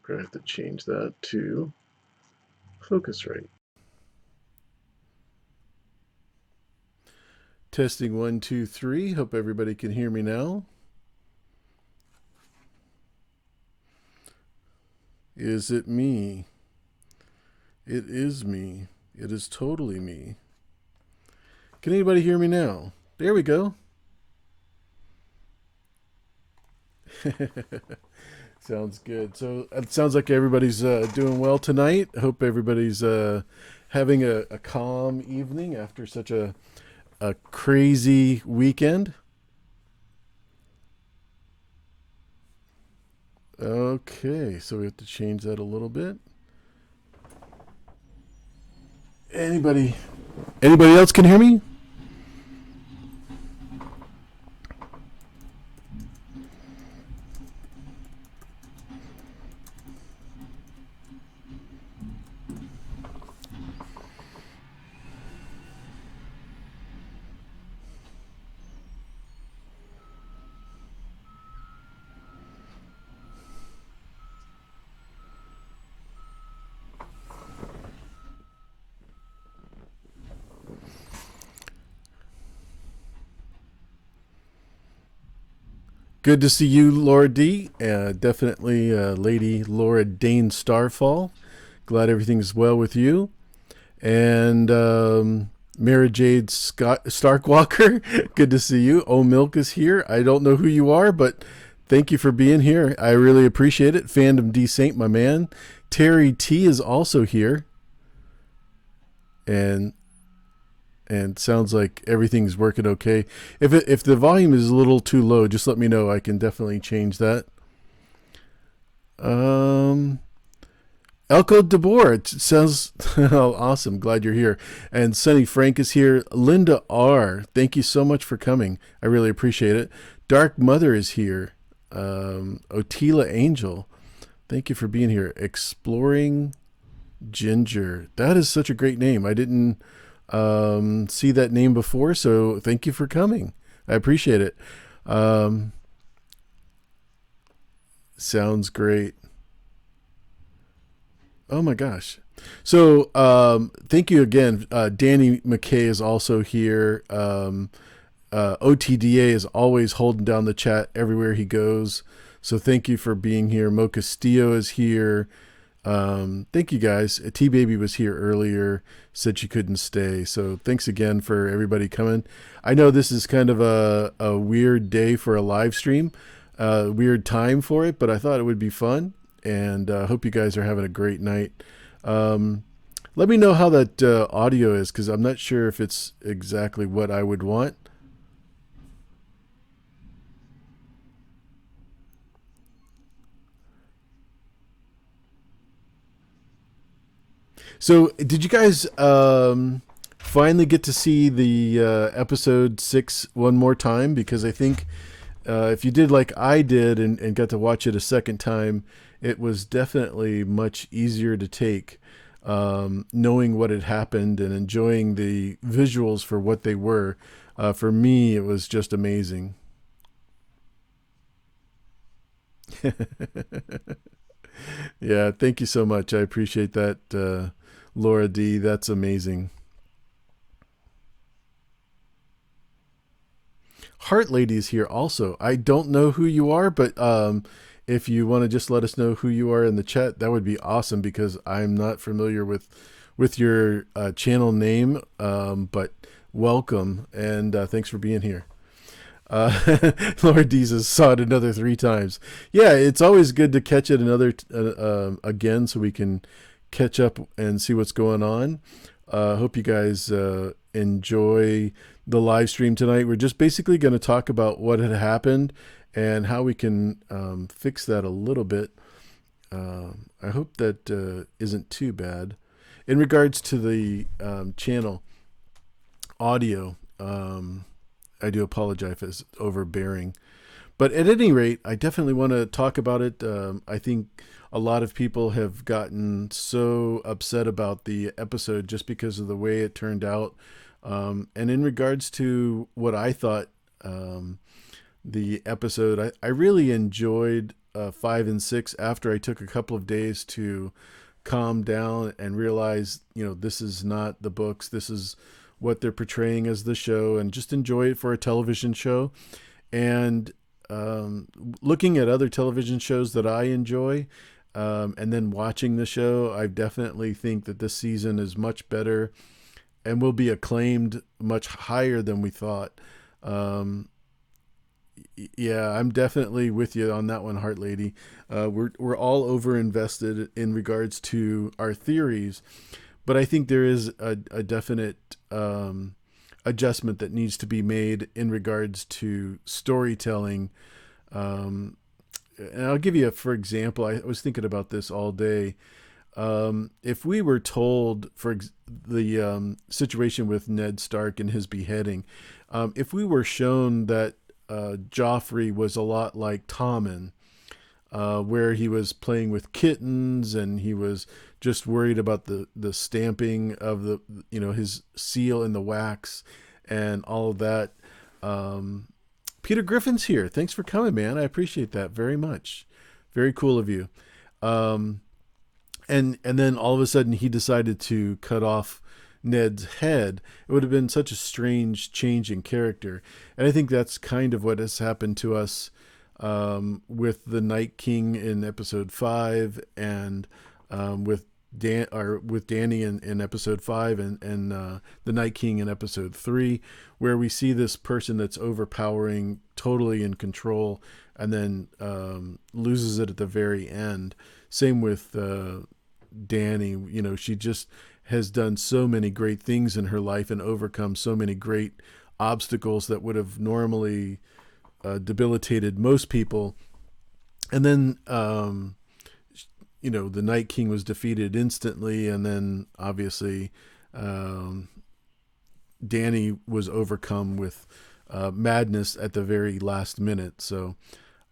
I have to change that to Focusrite. Testing 1, 2, 3. Hope everybody can hear me now. Is it me? It is me. It is totally me. Can anybody hear me now? There we go. Sounds good. So it sounds like everybody's doing well tonight. I hope everybody's having a calm evening after such a crazy weekend. Okay, so we have to change that a little bit. Anybody else can hear me? Good to see you, Laura D. Definitely Lady Laura Dane Starfall. Glad everything's well with you. And Mara Jade Starkwalker. Good to see you. Oh Milk is here. I don't know who you are, but thank you for being here. I really appreciate it. Fandom D Saint, my man. Terry T is also here. And sounds like everything's working okay. If the volume is a little too low, just let me know. I can definitely change that. Elko DeBoer, it sounds awesome. Glad you're here. And Sunny Frank is here. Linda R, thank you so much for coming. I really appreciate it. Dark Mother is here. Otila Angel, thank you for being here. Exploring Ginger, that is such a great name. I didn't see that name before, so thank you for coming. I appreciate it. Sounds great. Oh my gosh. So thank you again. Danny McKay is also here. OTDA is always holding down the chat everywhere he goes. So thank you for being here. Mo Castillo is here. Thank you guys. T Baby was here earlier, said she couldn't stay. So thanks again for everybody coming. I know this is kind of a weird day for a live stream, weird time for it, but I thought it would be fun, and hope you guys are having a great night. Let me know how that audio is, because I'm not sure if it's exactly what I would want. So, did you guys finally get to see the episode 6 one more time? Because I think if you did like I did and got to watch it a second time, it was definitely much easier to take, knowing what had happened and enjoying the visuals for what they were. For me, it was just amazing. Yeah, thank you so much. I appreciate that, Laura D. That's amazing. Heart Lady is here also. I don't know who you are, but if you want to just let us know who you are in the chat, that would be awesome, because I'm not familiar with your channel name. But welcome, and thanks for being here. Laura Dees saw it another 3 times. Yeah, it's always good to catch it another again, so we can catch up and see what's going on. Hope you guys enjoy the live stream tonight. We're just basically going to talk about what had happened and how we can fix that a little bit. I hope that isn't too bad. In regards to the channel audio, I do apologize if it's overbearing. But at any rate, I definitely want to talk about it. I think a lot of people have gotten so upset about the episode just because of the way it turned out. And in regards to what I thought, the episode, I really enjoyed 5 and 6 after I took a couple of days to calm down and realize, this is not the books. This is what they're portraying as the show, and just enjoy it for a television show. And looking at other television shows that I enjoy, and then watching the show, I definitely think that this season is much better and will be acclaimed much higher than we thought. Um, yeah, I'm definitely with you on that one, Heart Lady. We're all over invested in regards to our theories, but I think there is a definite adjustment that needs to be made in regards to storytelling. And I'll give you for example, I was thinking about this all day. If we were told for the situation with Ned Stark and his beheading, if we were shown that Joffrey was a lot like Tommen, where he was playing with kittens and he was just worried about the stamping of his seal in the wax and all of that. Peter Griffin's here. Thanks for coming, man. I appreciate that very much. Very cool of you. Um, and then all of a sudden he decided to cut off Ned's head. It would have been such a strange change in character. And I think that's kind of what has happened to us with the Night King in episode 5, and with Danny in episode 5, and the Night King in episode 3, where we see this person that's overpowering, totally in control, and then loses it at the very end. Same with Danny. She just has done so many great things in her life and overcome so many great obstacles that would have normally debilitated most people. And then the Night King was defeated instantly, and then obviously Danny was overcome with madness at the very last minute. So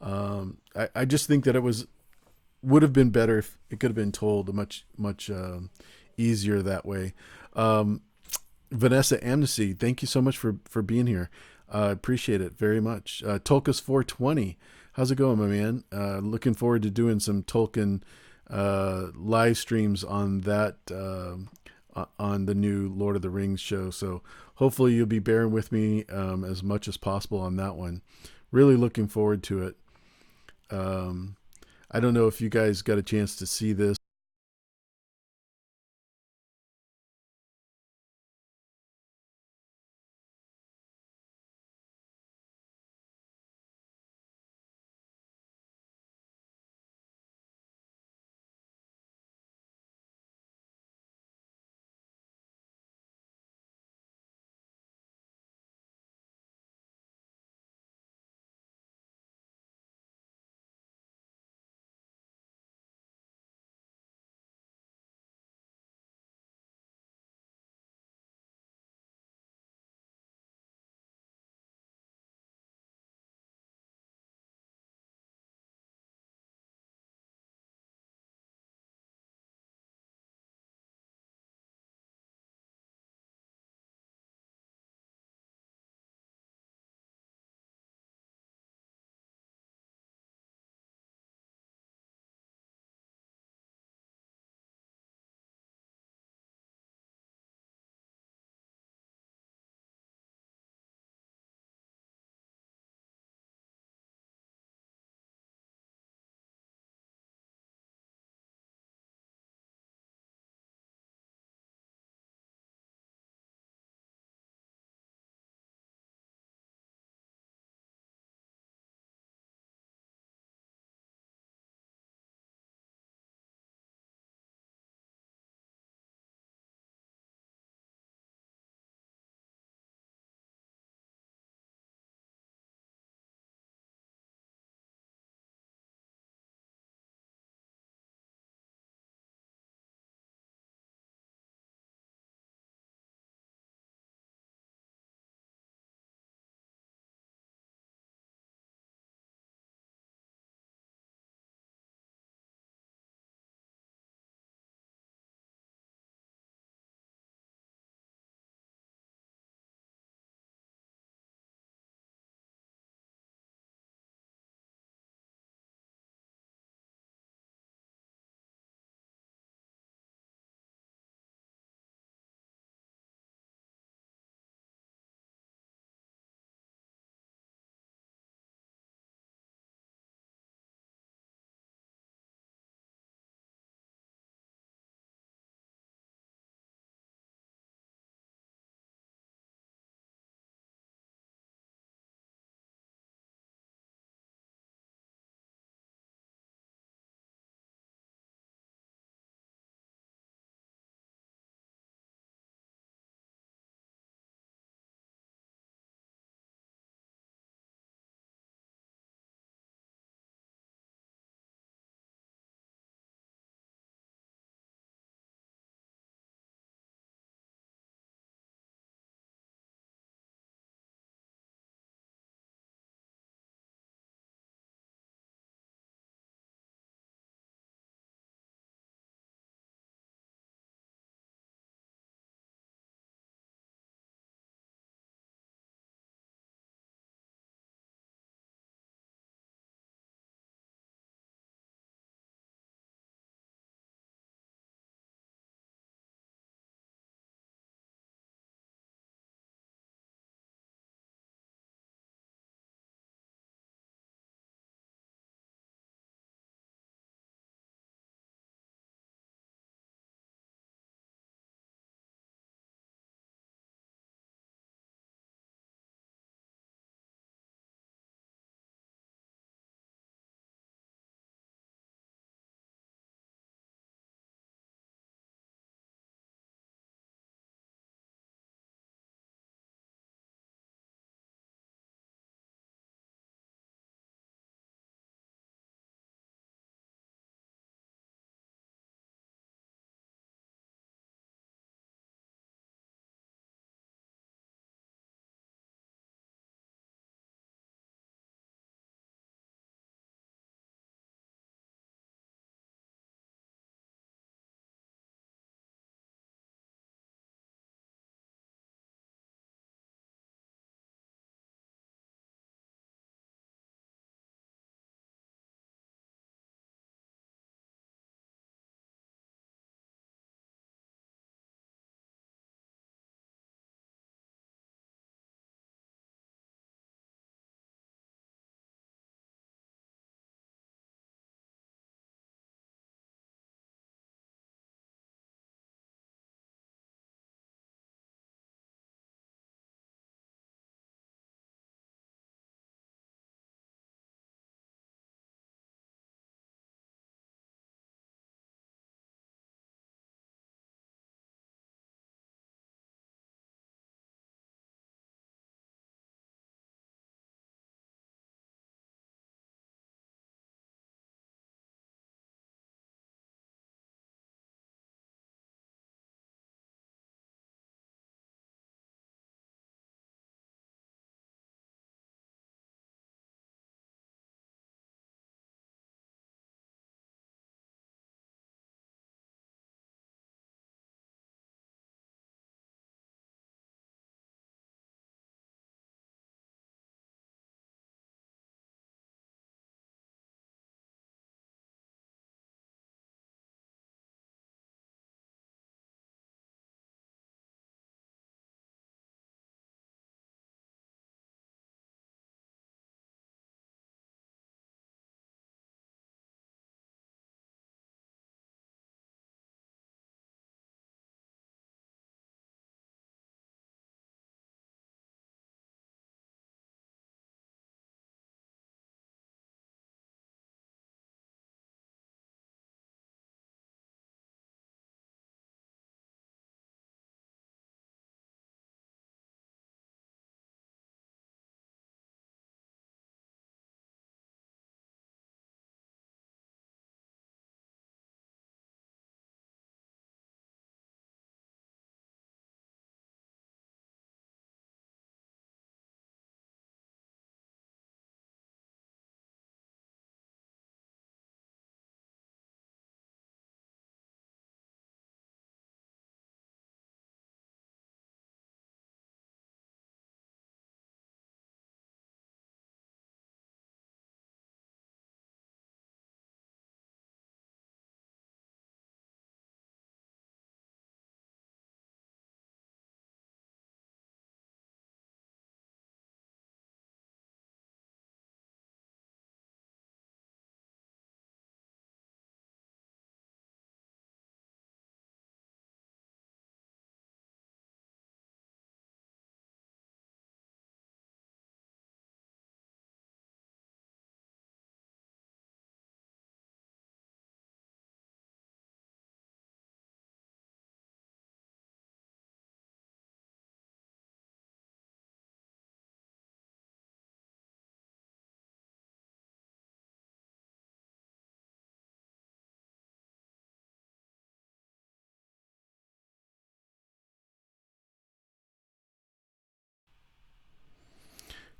I just think that would have been better if it could have been told much easier that way. Vanessa Amnesty, thank you so much for being here. Appreciate it very much. Tolkis 420, how's it going, my man? Looking forward to doing some Tolkien live streams on that on the new Lord of the Rings show. So hopefully you'll be bearing with me as much as possible on that one. Really looking forward to it. I don't know if you guys got a chance to see this.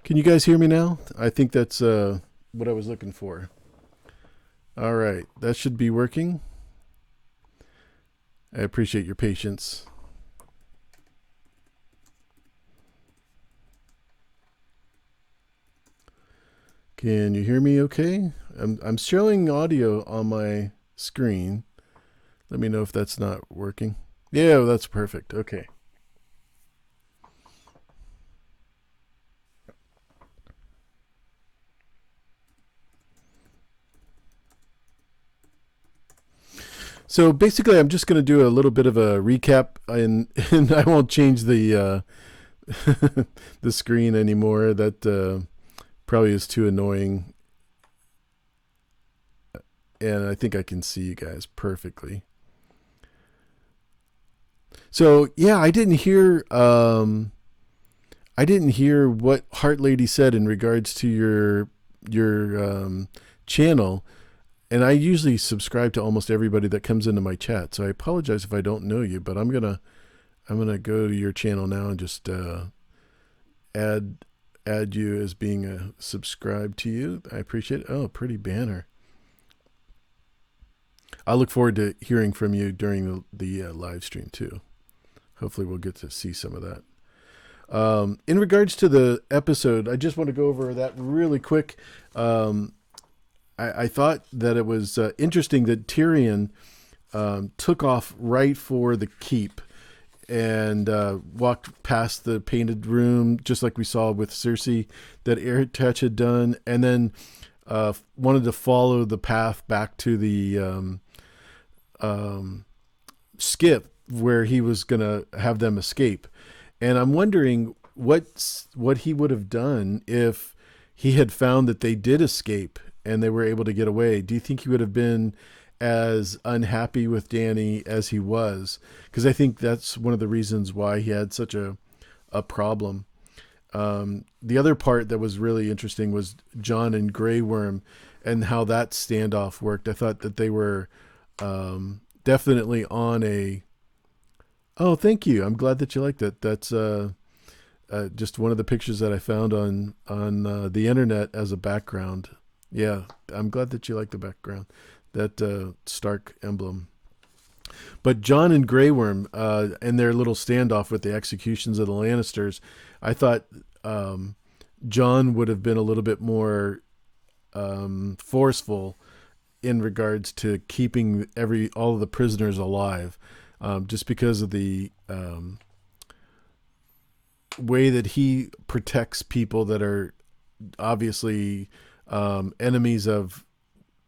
Can you guys hear me now? I think that's what I was looking for. All right, that should be working. I appreciate your patience. Can you hear me okay? I'm showing audio on my screen. Let me know if that's not working. Yeah, that's perfect. Okay. So basically, I'm just going to do a little bit of a recap, and I won't change the the screen anymore. That probably is too annoying, and I think I can see you guys perfectly. So yeah, I didn't hear what Heart Lady said in regards to your channel, and I usually subscribe to almost everybody that comes into my chat. So I apologize if I don't know you, but I'm gonna go to your channel now and just add you as being a subscribe to you. I appreciate it. Oh, pretty banner. I look forward to hearing from you during the live stream too. Hopefully, we'll get to see some of that. In regards to the episode, I just want to go over that really quick. I thought that it was interesting that Tyrion took off right for the keep and walked past the painted room, just like we saw with Cersei that Airtouch had done, and then wanted to follow the path back to the skip where he was going to have them escape. And I'm wondering what he would have done if he had found that they did escape and they were able to get away. Do you think he would have been as unhappy with Dany as he was? Because I think that's one of the reasons why he had such a problem. The other part that was really interesting was Jon and Grey Worm and how that standoff worked. I thought that they were definitely on a... Oh, thank you. I'm glad that you liked it. That's just one of the pictures that I found on the internet as a background. Yeah, I'm glad that you like the background, that Stark emblem. But Jon and Grey Worm and their little standoff with the executions of the Lannisters, I thought Jon would have been a little bit more forceful in regards to keeping all of the prisoners alive, just because of the way that he protects people that are obviously enemies of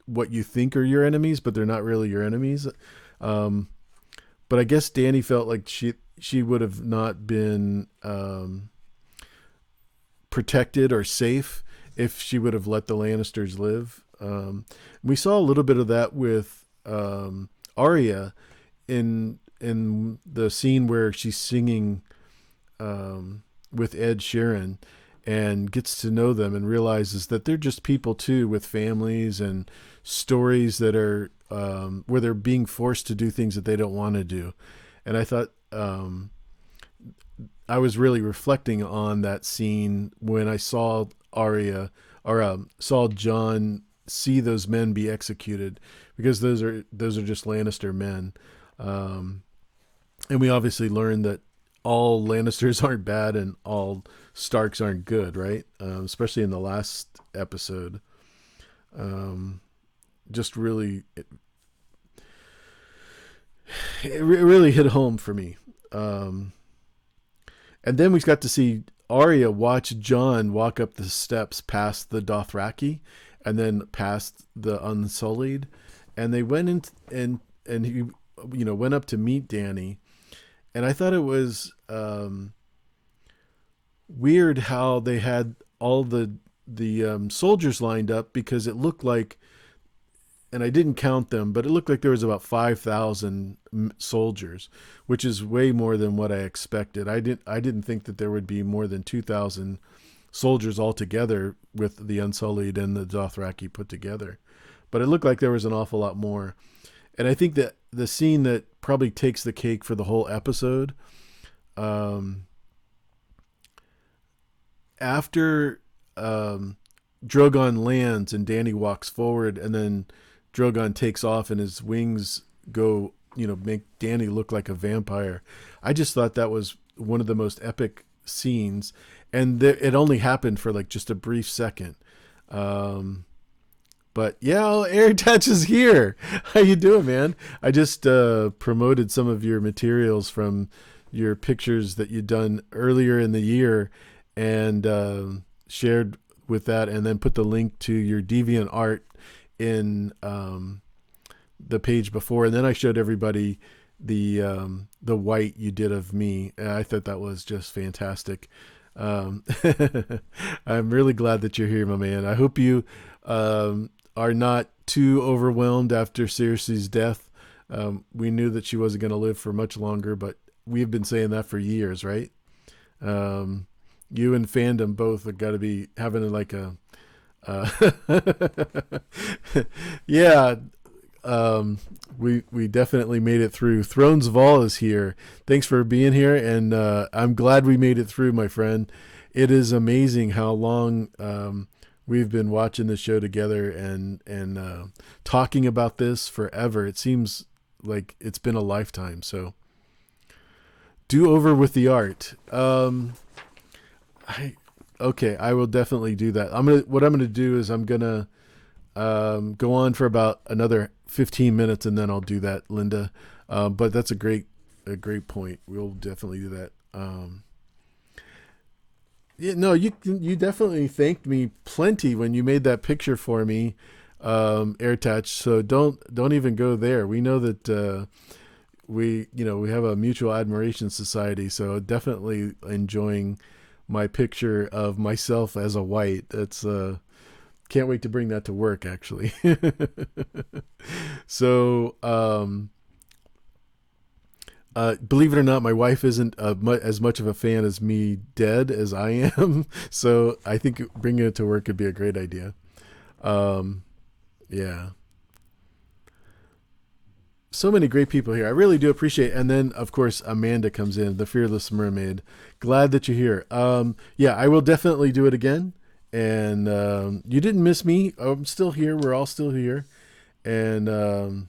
what you think are your enemies, but they're not really your enemies. But I guess Dany felt like she would have not been protected or safe if she would have let the Lannisters live. We saw a little bit of that with Arya in the scene where she's singing with Ed Sheeran and gets to know them and realizes that they're just people too, with families and stories that are where they're being forced to do things that they don't want to do. And I thought I was really reflecting on that scene when I saw Arya or saw Jon see those men be executed, because those are just Lannister men. And we obviously learned that all Lannisters aren't bad and all Starks aren't good, right? Especially in the last episode. Just really, it really hit home for me. And then we got to see Arya watch Jon walk up the steps past the Dothraki and then past the Unsullied. And they went in and he, went up to meet Dany. And I thought it was weird how they had all the soldiers lined up, because it looked like, and I didn't count them, but it looked like there was about 5,000 soldiers, which is way more than what I expected. I didn't think that there would be more than 2,000 soldiers altogether with the Unsullied and the Dothraki put together. But it looked like there was an awful lot more. And I think that the scene that probably takes the cake for the whole episode, after Drogon lands and Danny walks forward, and then Drogon takes off and his wings go, make Danny look like a vampire. I just thought that was one of the most epic scenes, and it only happened for like just a brief second. But yeah, Air Touch is here. How you doing, man? I just promoted some of your materials from your pictures that you'd done earlier in the year, and shared with that, and then put the link to your Deviant art in the page before, and then I showed everybody the white you did of me. And I thought that was just fantastic. I'm really glad that you're here, my man. I hope you are not too overwhelmed after Cersei's death. We knew that she wasn't going to live for much longer, but we've been saying that for years, right? You and fandom both have got to be having like a yeah. We definitely made it through. Thrones of All is here. Thanks for being here, and I'm glad we made it through, my friend. It is amazing how long we've been watching the show together and talking about this forever. It seems like it's been a lifetime. So do over with the art. Okay, I will definitely do that. What I'm gonna do is I'm gonna go on for about another 15 minutes, and then I'll do that, Linda. But that's a great point. We'll definitely do that. Yeah, no, you definitely thanked me plenty when you made that picture for me, AirTouch. So don't even go there. We know that we have a mutual admiration society. So definitely enjoying my picture of myself as a white. That's can't wait to bring that to work, actually. So, believe it or not, my wife isn't as much of a fan as me dead as I am. So I think bringing it to work would be a great idea. Yeah. So many great people here. I really do appreciate it. And then, of course, Amanda comes in, the Fearless Mermaid. Glad that you're here. Yeah, I will definitely do it again. And you didn't miss me. I'm still here. We're all still here. And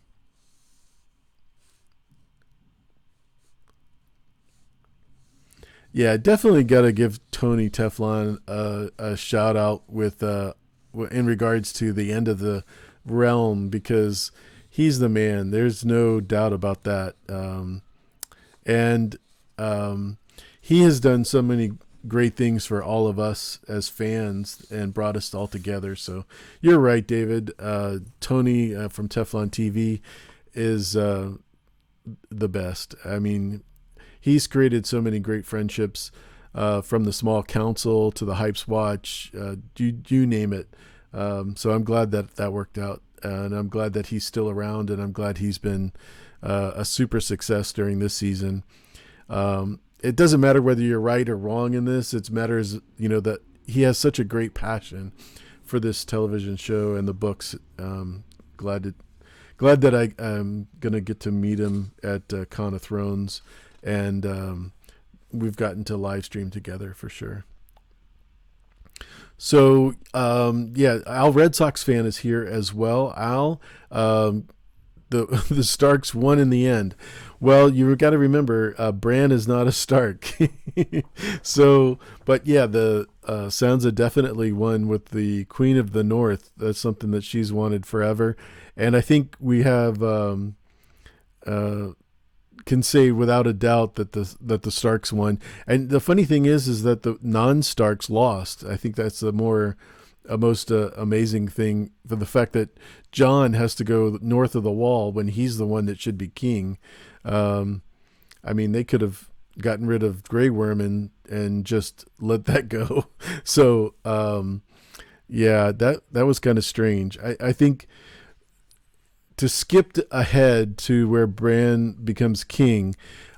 yeah, definitely got to give Tony Teflon a shout out with in regards to the end of the realm, because he's the man. There's no doubt about that. And he has done so many great things for all of us as fans and brought us all together. So you're right, David. Tony from Teflon TV is the best. I mean, he's created so many great friendships, from the small council to the Hypes Watch, you name it. So I'm glad that worked out, and I'm glad that he's still around, and I'm glad he's been a super success during this season. It doesn't matter whether you're right or wrong in this. It matters, that he has such a great passion for this television show and the books. Glad that I am gonna get to meet him at Con of Thrones, and we've gotten to live stream together for sure. So yeah, Al Red Sox fan is here as well. Al, the Starks won in the end. Well, you got to remember, Bran is not a Stark. So, but yeah, the Sansa definitely won with the Queen of the North. That's something that she's wanted forever, and I think we have can say without a doubt that the Starks won. And the funny thing is that the non-Starks lost. I think that's the most amazing thing, for the fact that Jon has to go north of the wall when he's the one that should be king. I mean, they could have gotten rid of Grey Worm and just let that go. So yeah, that was kind of strange. I think to skip ahead to where Bran becomes king,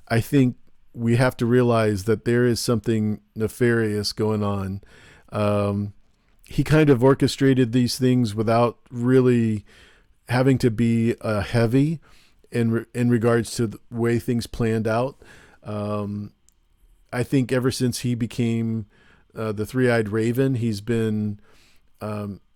I think we have to realize that there is something nefarious going on. He kind of orchestrated these things without really having to be heavy in regards to the way things planned out. I think ever since he became the three-eyed raven. He's been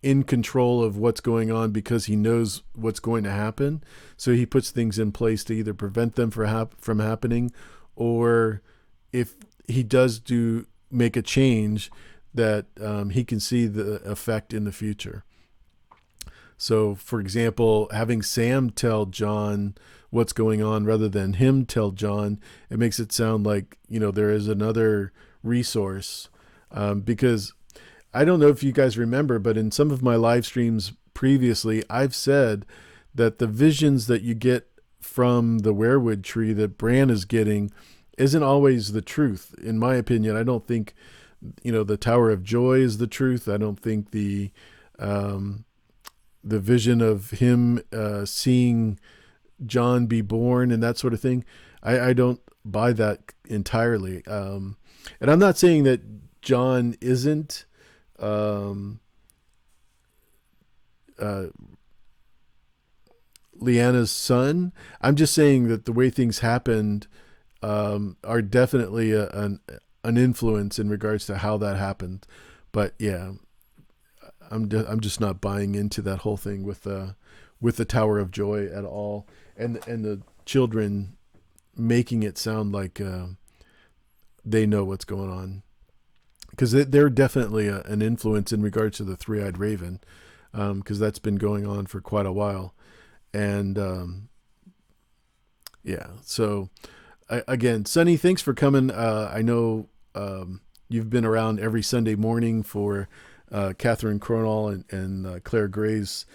in control of what's going on because he knows what's going to happen. So he puts things in place to either prevent them from happening, or if he does make a change, that he can see the effect in the future. So, for example, having Sam tell John what's going on rather than him tell John, it makes it sound like, there is another resource. Because I don't know if you guys remember, but in some of my live streams previously, I've said that the visions that you get from the werewood tree that Bran is getting isn't always the truth. In my opinion, I don't think, the Tower of Joy is the truth. I don't think the vision of him seeing John be born and that sort of thing, I don't buy that entirely. And I'm not saying that John isn't Lyanna's son. I'm just saying that the way things happened are definitely an influence in regards to how that happened. But yeah, I'm just not buying into that whole thing with the Tower of Joy at all, and the children making it sound like they know what's going on, because they're definitely an influence in regards to the three-eyed raven, because that's been going on for quite a while, and yeah. So again, Sonny, thanks for coming. I know you've been around every Sunday morning for Catherine Cronall and Claire Gray's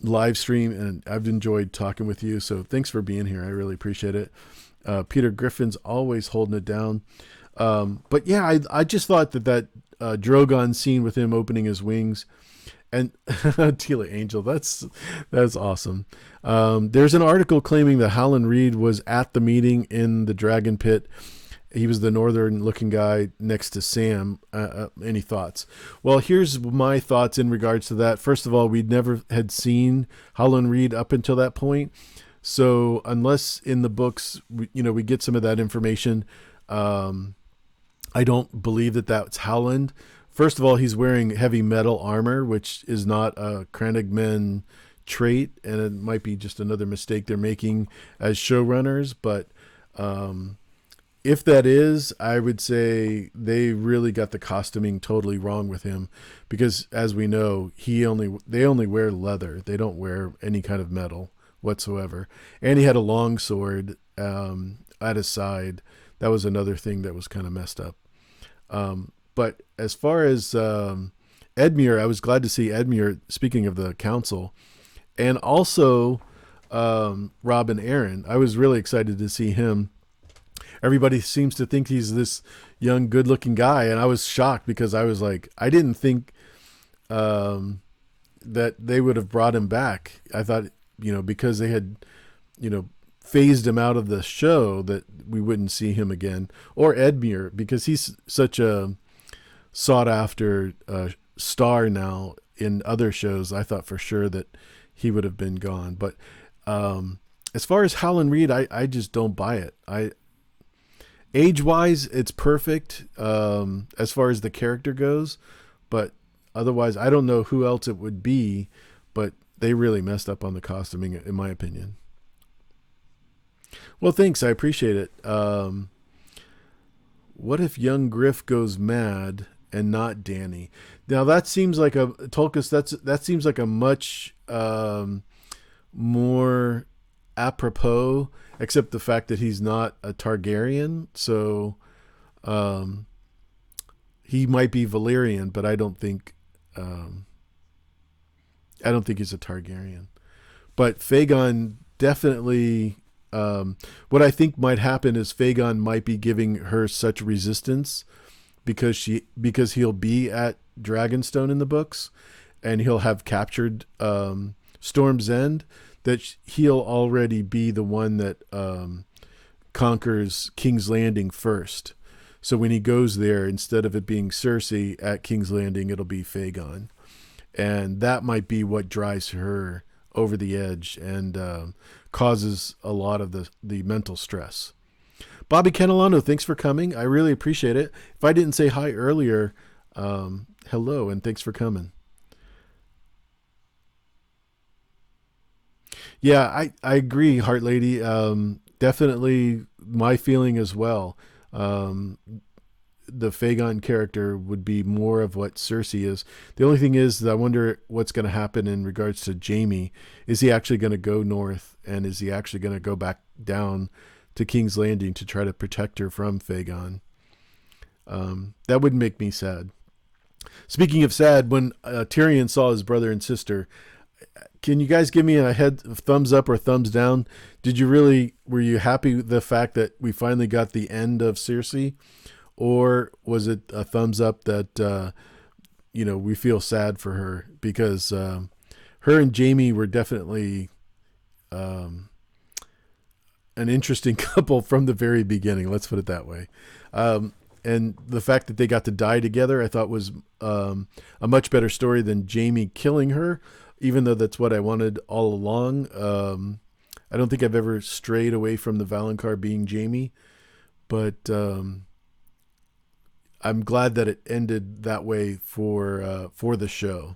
live stream, and I've enjoyed talking with you. So thanks for being here. I really appreciate it. Peter Griffin's always holding it down. But yeah, I just thought that Drogon scene with him opening his wings, and Tila Angel, that's awesome. There's an article claiming that Howland Reed was at the meeting in the Dragon Pit. He was the northern-looking guy next to Sam. Any thoughts? Well, here's my thoughts in regards to that. First of all, we never had seen Howland Reed up until that point. So unless in the books, we get some of that information, I don't believe that that's Howland. First of all, he's wearing heavy metal armor, which is not a Crannogman trait, and it might be just another mistake they're making as showrunners. But if that is, I would say they really got the costuming totally wrong with him, because as we know, they only wear leather. They don't wear any kind of metal whatsoever. And he had a long sword at his side. That was another thing that was kind of messed up. But as far as Edmure, I was glad to see Edmure, speaking of the council, and also Rob and Aaron. I was really excited to see him. Everybody seems to think he's this young, good-looking guy, and I was shocked, because I was like, I didn't think that they would have brought him back. I thought, because they had, phased him out of the show, that we wouldn't see him again. Or Edmure, because he's such a sought-after star now in other shows. I thought for sure that he would have been gone. But as far as Howland Reed, I just don't buy it. Age-wise, it's perfect as far as the character goes, but otherwise, I don't know who else it would be, but they really messed up on the costuming, in my opinion. Well, thanks. I appreciate it. What if young Griff goes mad and not Danny? Now, that seems like Tulkas, that seems like a much more apropos, except the fact that he's not a Targaryen. So he might be Valyrian, but I don't think he's a Targaryen. But Fagon definitely, what I think might happen is Fagon might be giving her such resistance because he'll be at Dragonstone in the books, and he'll have captured Storm's End, that he'll already be the one that conquers King's Landing first. So when he goes there, instead of it being Cersei at King's Landing, it'll be Fagon. And that might be what drives her over the edge and causes a lot of the mental stress. Bobby Canelano, thanks for coming. I really appreciate it. If I didn't say hi earlier, hello and thanks for coming. Yeah, I agree, Heart Lady. Definitely my feeling as well. Um, the Fagon character would be more of what Cersei is. The only thing is that I wonder what's going to happen in regards to Jaime. Is he actually going to go north, and is he actually going to go back down to King's Landing to try to protect her from Fagon? That would make me sad. Speaking of sad, when Tyrion saw his brother and sister, can you guys give me a thumbs up or thumbs down? Were you happy with the fact that we finally got the end of Cersei? Or was it a thumbs up that, we feel sad for her? Because her and Jaime were definitely an interesting couple from the very beginning. Let's put it that way. And the fact that they got to die together, I thought was a much better story than Jaime killing her, even though that's what I wanted all along. I don't think I've ever strayed away from the Valonqar being Jaime, but I'm glad that it ended that way for the show.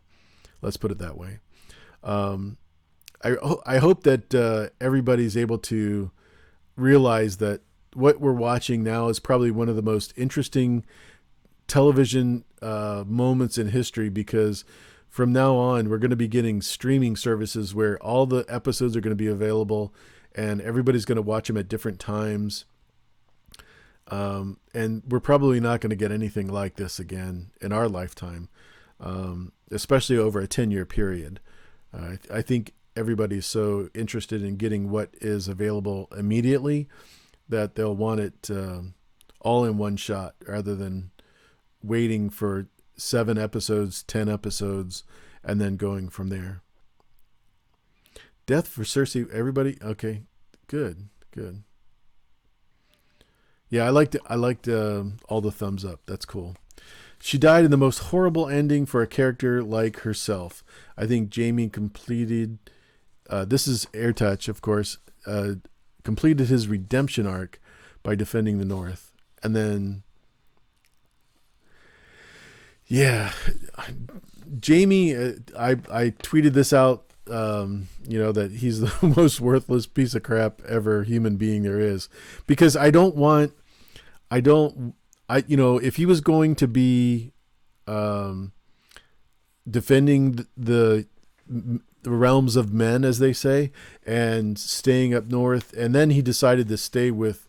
Let's put it that way. I hope that everybody's able to realize that what we're watching now is probably one of the most interesting television moments in history, because from now on we're going to be getting streaming services where all the episodes are going to be available and everybody's going to watch them at different times. And we're probably not going to get anything like this again in our lifetime, especially over a 10-year period. I think everybody's so interested in getting what is available immediately that they'll want it all in one shot rather than waiting for 7 episodes, 10 episodes, and then going from there. Death for Cersei, everybody? Okay, good. Yeah, I liked all the thumbs up. That's cool. She died in the most horrible ending for a character like herself. I think Jaime completed, this is Airtouch, of course, completed his redemption arc by defending the North. And then, yeah, Jaime, I tweeted this out, that he's the most worthless piece of crap ever human being there is, because if he was going to be defending the realms of men, as they say, and staying up north, and then he decided to stay with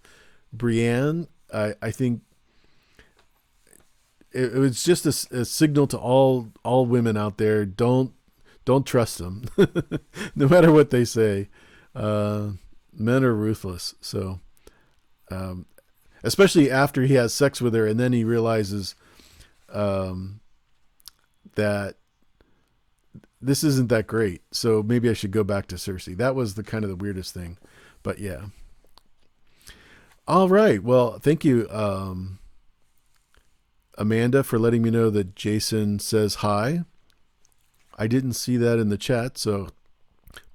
Brienne, I think it was just a signal to all women out there: don't trust them, no matter what they say. Men are ruthless. So, especially after he has sex with her, and then he realizes that this isn't that great. So maybe I should go back to Cersei. That was the kind of the weirdest thing. But yeah. All right. Well, thank you, Amanda, for letting me know that Jason says hi. I didn't see that in the chat,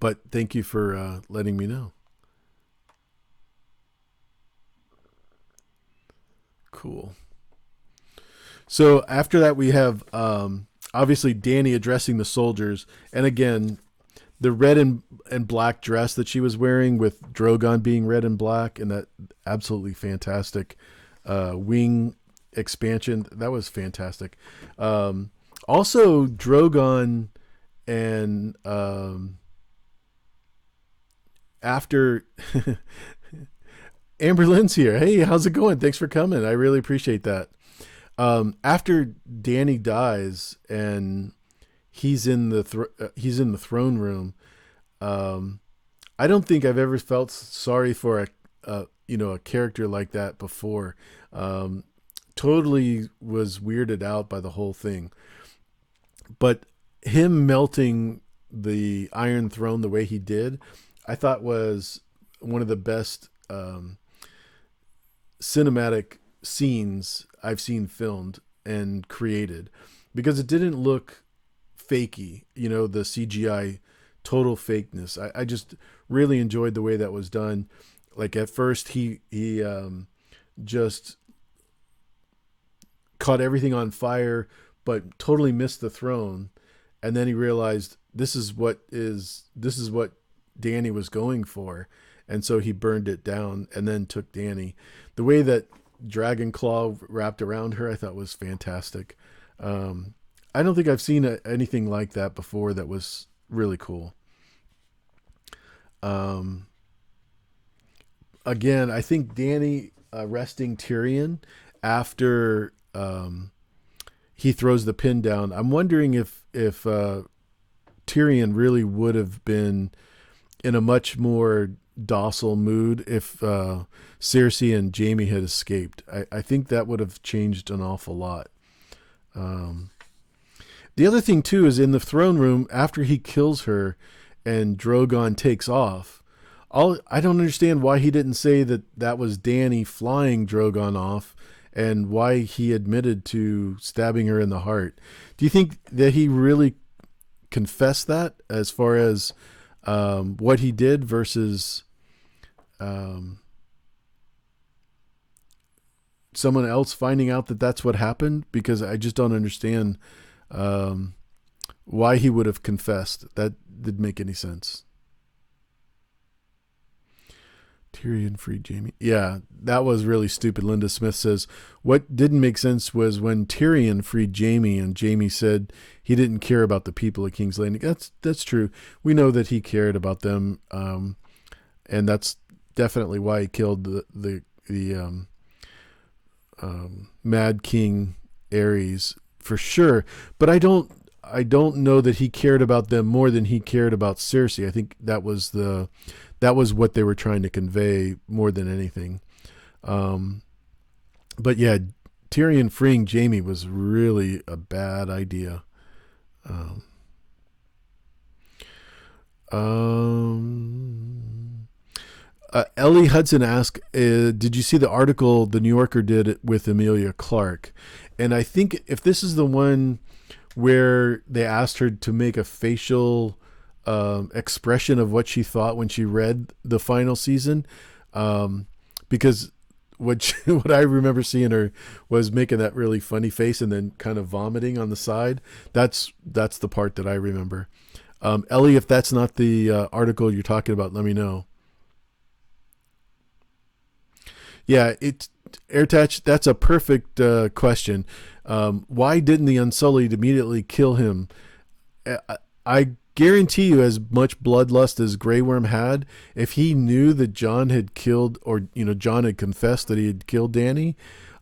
but thank you for letting me know. Cool. So after that, we have obviously Dany addressing the soldiers, and again, the red and black dress that she was wearing, with Drogon being red and black, and that absolutely fantastic wing expansion. That was fantastic. Also, Drogon and after Amber Lynn's here. Hey, how's it going? Thanks for coming. I really appreciate that. After Dany dies and he's in the throne room, I don't think I've ever felt sorry for a character like that before. Totally was weirded out by the whole thing, but him melting the Iron Throne the way he did, I thought was one of the best cinematic scenes I've seen filmed and created, because it didn't look fakey, the CGI total fakeness. I just really enjoyed the way that was done. Like at first he just caught everything on fire, but totally missed the throne. And then he realized this is what Dany was going for. And so he burned it down and then took Dany. The way that Dragonclaw wrapped around her, I thought was fantastic. I don't think I've seen anything like that before that was really cool. Again, I think Dany arresting Tyrion after he throws the pin down. I'm wondering if Tyrion really would have been in a much more docile mood if Cersei and Jaime had escaped. I think that would have changed an awful lot. The other thing too is in the throne room after he kills her and Drogon takes off. I don't understand why he didn't say that was Dany flying Drogon off, and why he admitted to stabbing her in the heart. Do you think that he really confessed that as far as what he did versus someone else finding out that that's what happened? Because I just don't understand why he would have confessed. That didn't make any sense. Tyrion freed Jaime. Yeah, that was really stupid. Linda Smith says, what didn't make sense was when Tyrion freed Jaime and Jaime said he didn't care about the people of King's Landing. That's true. We know that he cared about them. And that's definitely why he killed the Mad King Aerys for sure. But I don't know that he cared about them more than he cared about Cersei. I think that was what they were trying to convey more than anything. But yeah, Tyrion freeing Jaime was really a bad idea. Ellie Hudson asked, did you see the article the New Yorker did with Emilia Clarke? And I think if this is the one where they asked her to make a facial expression of what she thought when she read the final season, because what I remember seeing her was making that really funny face and then kind of vomiting on the side. That's the part that I remember. Ellie, if that's not the article you're talking about, let me know. Yeah, Airtouch, that's a perfect question. Why didn't the Unsullied immediately kill him? I guarantee you, as much bloodlust as Grey Worm had, if he knew that Jon had killed, or Jon had confessed that he had killed Dany,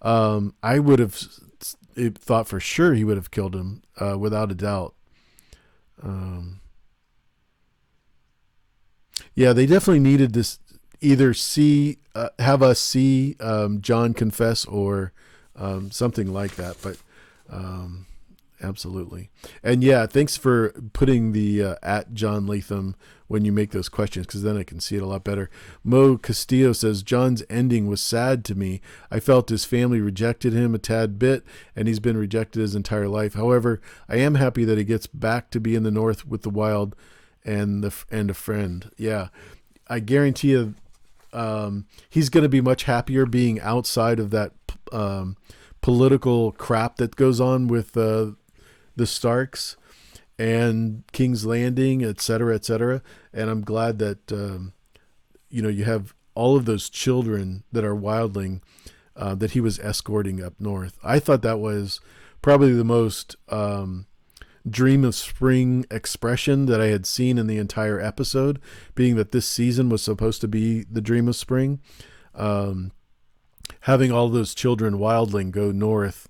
I would have thought for sure he would have killed him without a doubt. Yeah, they definitely needed this. Either have us see Jon confess or something like that. But absolutely. And yeah, thanks for putting the at John Latham when you make those questions, because then I can see it a lot better. Mo Castillo says, Jon's ending was sad to me. I felt his family rejected him a tad bit, and he's been rejected his entire life. However, I am happy that he gets back to be in the North with the Wild and a friend. Yeah, I guarantee you he's going to be much happier being outside of that political crap that goes on with the Starks and King's Landing, et cetera, et cetera. And I'm glad that you have all of those children that are wildling that he was escorting up north. I thought that was probably the most Dream of Spring expression that I had seen in the entire episode, being that this season was supposed to be the Dream of Spring. Having all those children wildling go north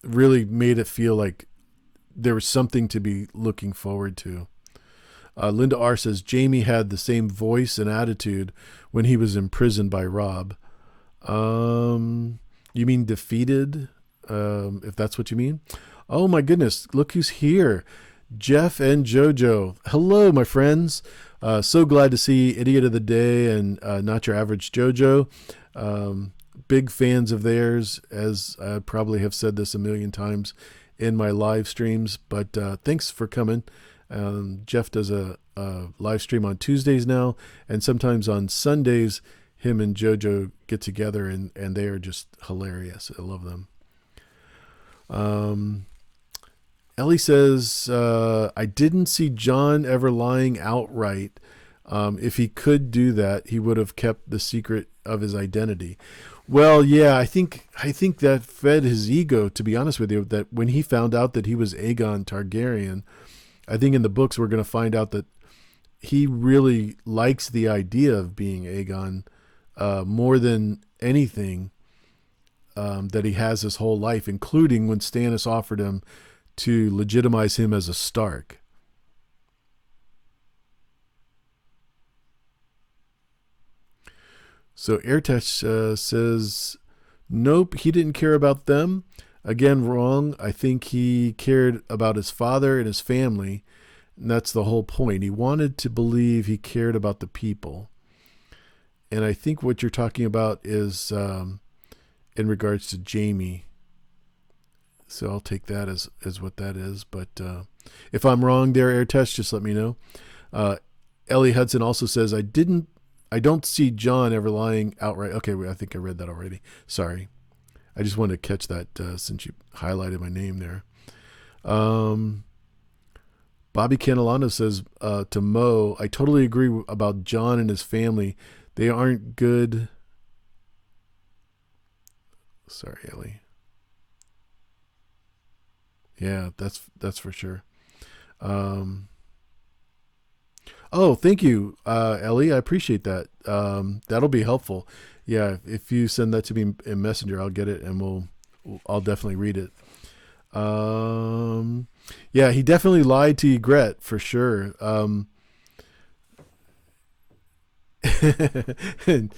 really made it feel like there was something to be looking forward to. Linda R. says, Jaime had the same voice and attitude when he was imprisoned by Robb. You mean defeated, if that's what you mean? Oh my goodness, look who's here. Jeff and Jojo. Hello, my friends. So glad to see Idiot of the Day and Not Your Average Jojo. Big fans of theirs, as I probably have said this a million times in my live streams, but thanks for coming. Jeff does a live stream on Tuesdays now, and sometimes on Sundays him and JoJo get together, and they are just hilarious. I love them. Um, Ellie says, I didn't see John ever lying outright. If he could do that, he would have kept the secret of his identity. Well, yeah, I think that fed his ego, to be honest with you, that when he found out that he was Aegon Targaryen, I think in the books we're going to find out that he really likes the idea of being Aegon more than anything that he has his whole life, including when Stannis offered him to legitimize him as a Stark. So Airtech says, nope, he didn't care about them. Again, wrong. I think he cared about his father and his family. And that's the whole point. He wanted to believe he cared about the people. And I think what you're talking about is in regards to Jamie. So I'll take that as what that is. But if I'm wrong there, Air Test, just let me know. Ellie Hudson also says, I don't see John ever lying outright. Okay, I think I read that already. Sorry. I just wanted to catch that since you highlighted my name there. Bobby Canelano says to Mo, I totally agree about John and his family. They aren't good. Sorry, Ellie. Yeah, that's for sure. Oh, thank you, Ellie. I appreciate that. That'll be helpful. Yeah, if you send that to me in Messenger, I'll get it, and I'll definitely read it. Yeah, he definitely lied to Ygritte for sure. Good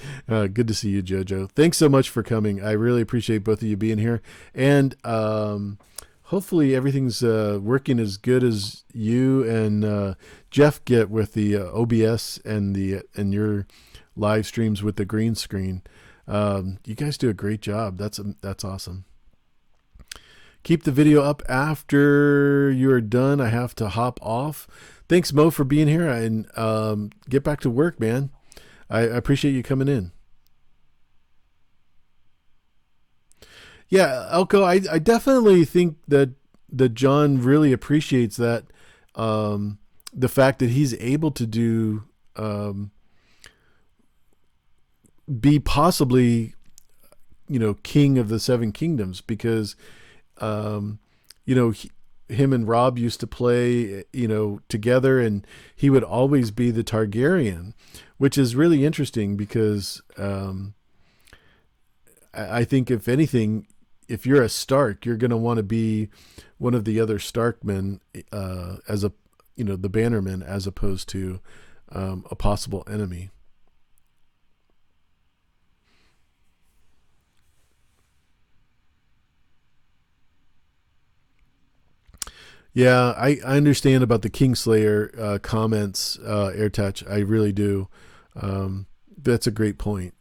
to see you, Jojo. Thanks so much for coming. I really appreciate both of you being here, and hopefully everything's working as good as you and Jeff get with the OBS and your live streams with the green screen. You guys do a great job. That's awesome. Keep the video up after you're done. I have to hop off. Thanks, Mo, for being here, and get back to work, man. I appreciate you coming in. Yeah, Elko, I definitely think that John really appreciates that, the fact that he's able to do, be possibly, king of the Seven Kingdoms, because, um, him and Rob used to play, together, and he would always be the Targaryen, which is really interesting because I think if anything, if you're a Stark, you're going to want to be one of the other Starkmen as the Bannermen, as opposed to a possible enemy. Yeah, I understand about the Kingslayer comments, AirTouch. I really do. That's a great point.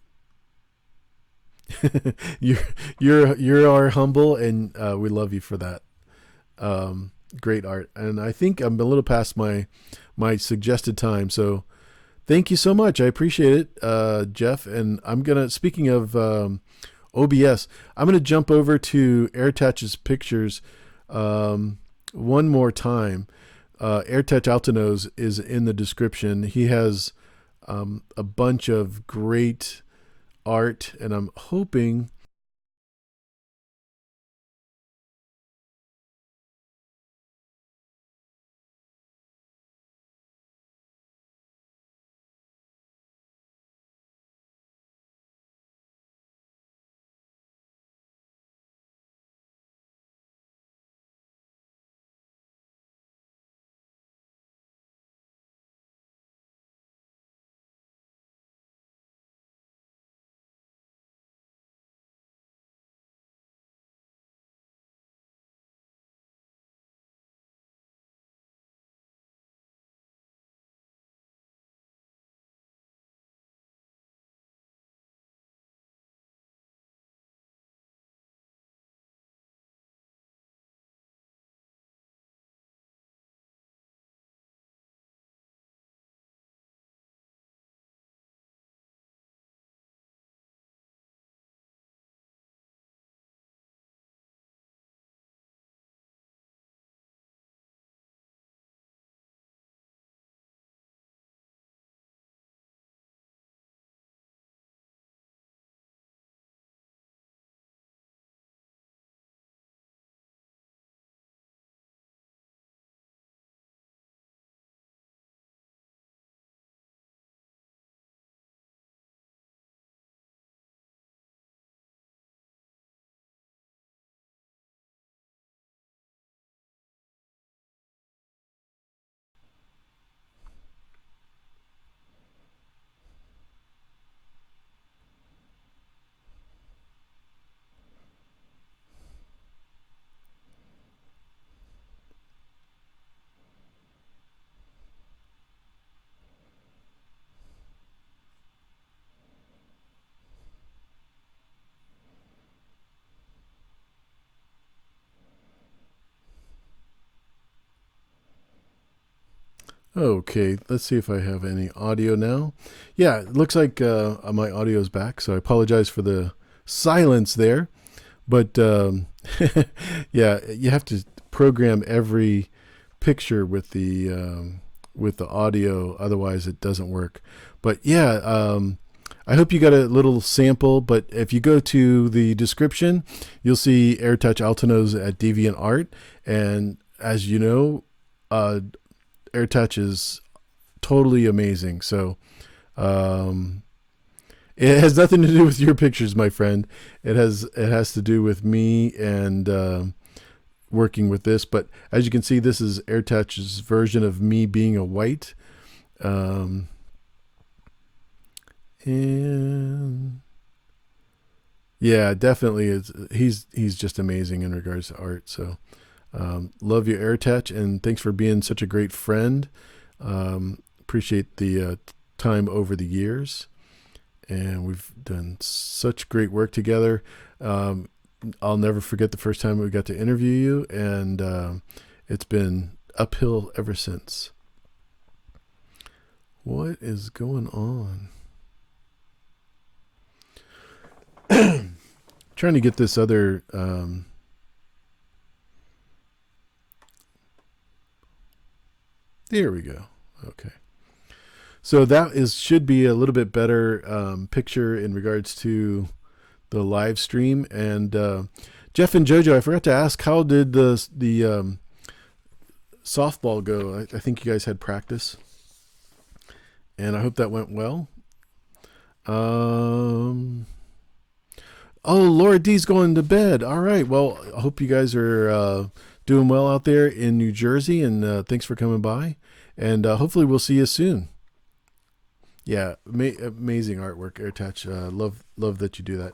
you're you're our humble, and we love you for that. Great art, and I think I'm a little past my suggested time, so thank you so much. I appreciate it, Jeff. And I'm gonna, speaking of OBS, I'm gonna jump over to AirTouch's pictures one more time. AirTouch Altanos is in the description. He has a bunch of great art, and I'm hoping Okay, let's see if I have any audio now. Yeah, it looks like my audio is back, so I apologize for the silence there. But yeah, you have to program every picture with the audio, otherwise it doesn't work. But yeah, I hope you got a little sample. But if you go to the description, you'll see AirTouch Altonos at DeviantArt, and as you know, AirTouch is totally amazing. So it has nothing to do with your pictures, my friend. It has to do with me and working with this. But as you can see, this is AirTouch's version of me being a white. And yeah, definitely he's just amazing in regards to art. So love you, AirTouch, and thanks for being such a great friend. Appreciate the time over the years, and we've done such great work together. I'll never forget the first time we got to interview you, and it's been uphill ever since. What is going on? Trying to get this other there we go. Okay. So that should be a little bit better picture in regards to the live stream. And Jeff and JoJo, I forgot to ask, how did the softball go? I think you guys had practice, and I hope that went well. Oh, Laura D's going to bed. All right. Well, I hope you guys are doing well out there in New Jersey, and thanks for coming by. And hopefully we'll see you soon. Yeah, amazing artwork, AirTouch. Love that you do that.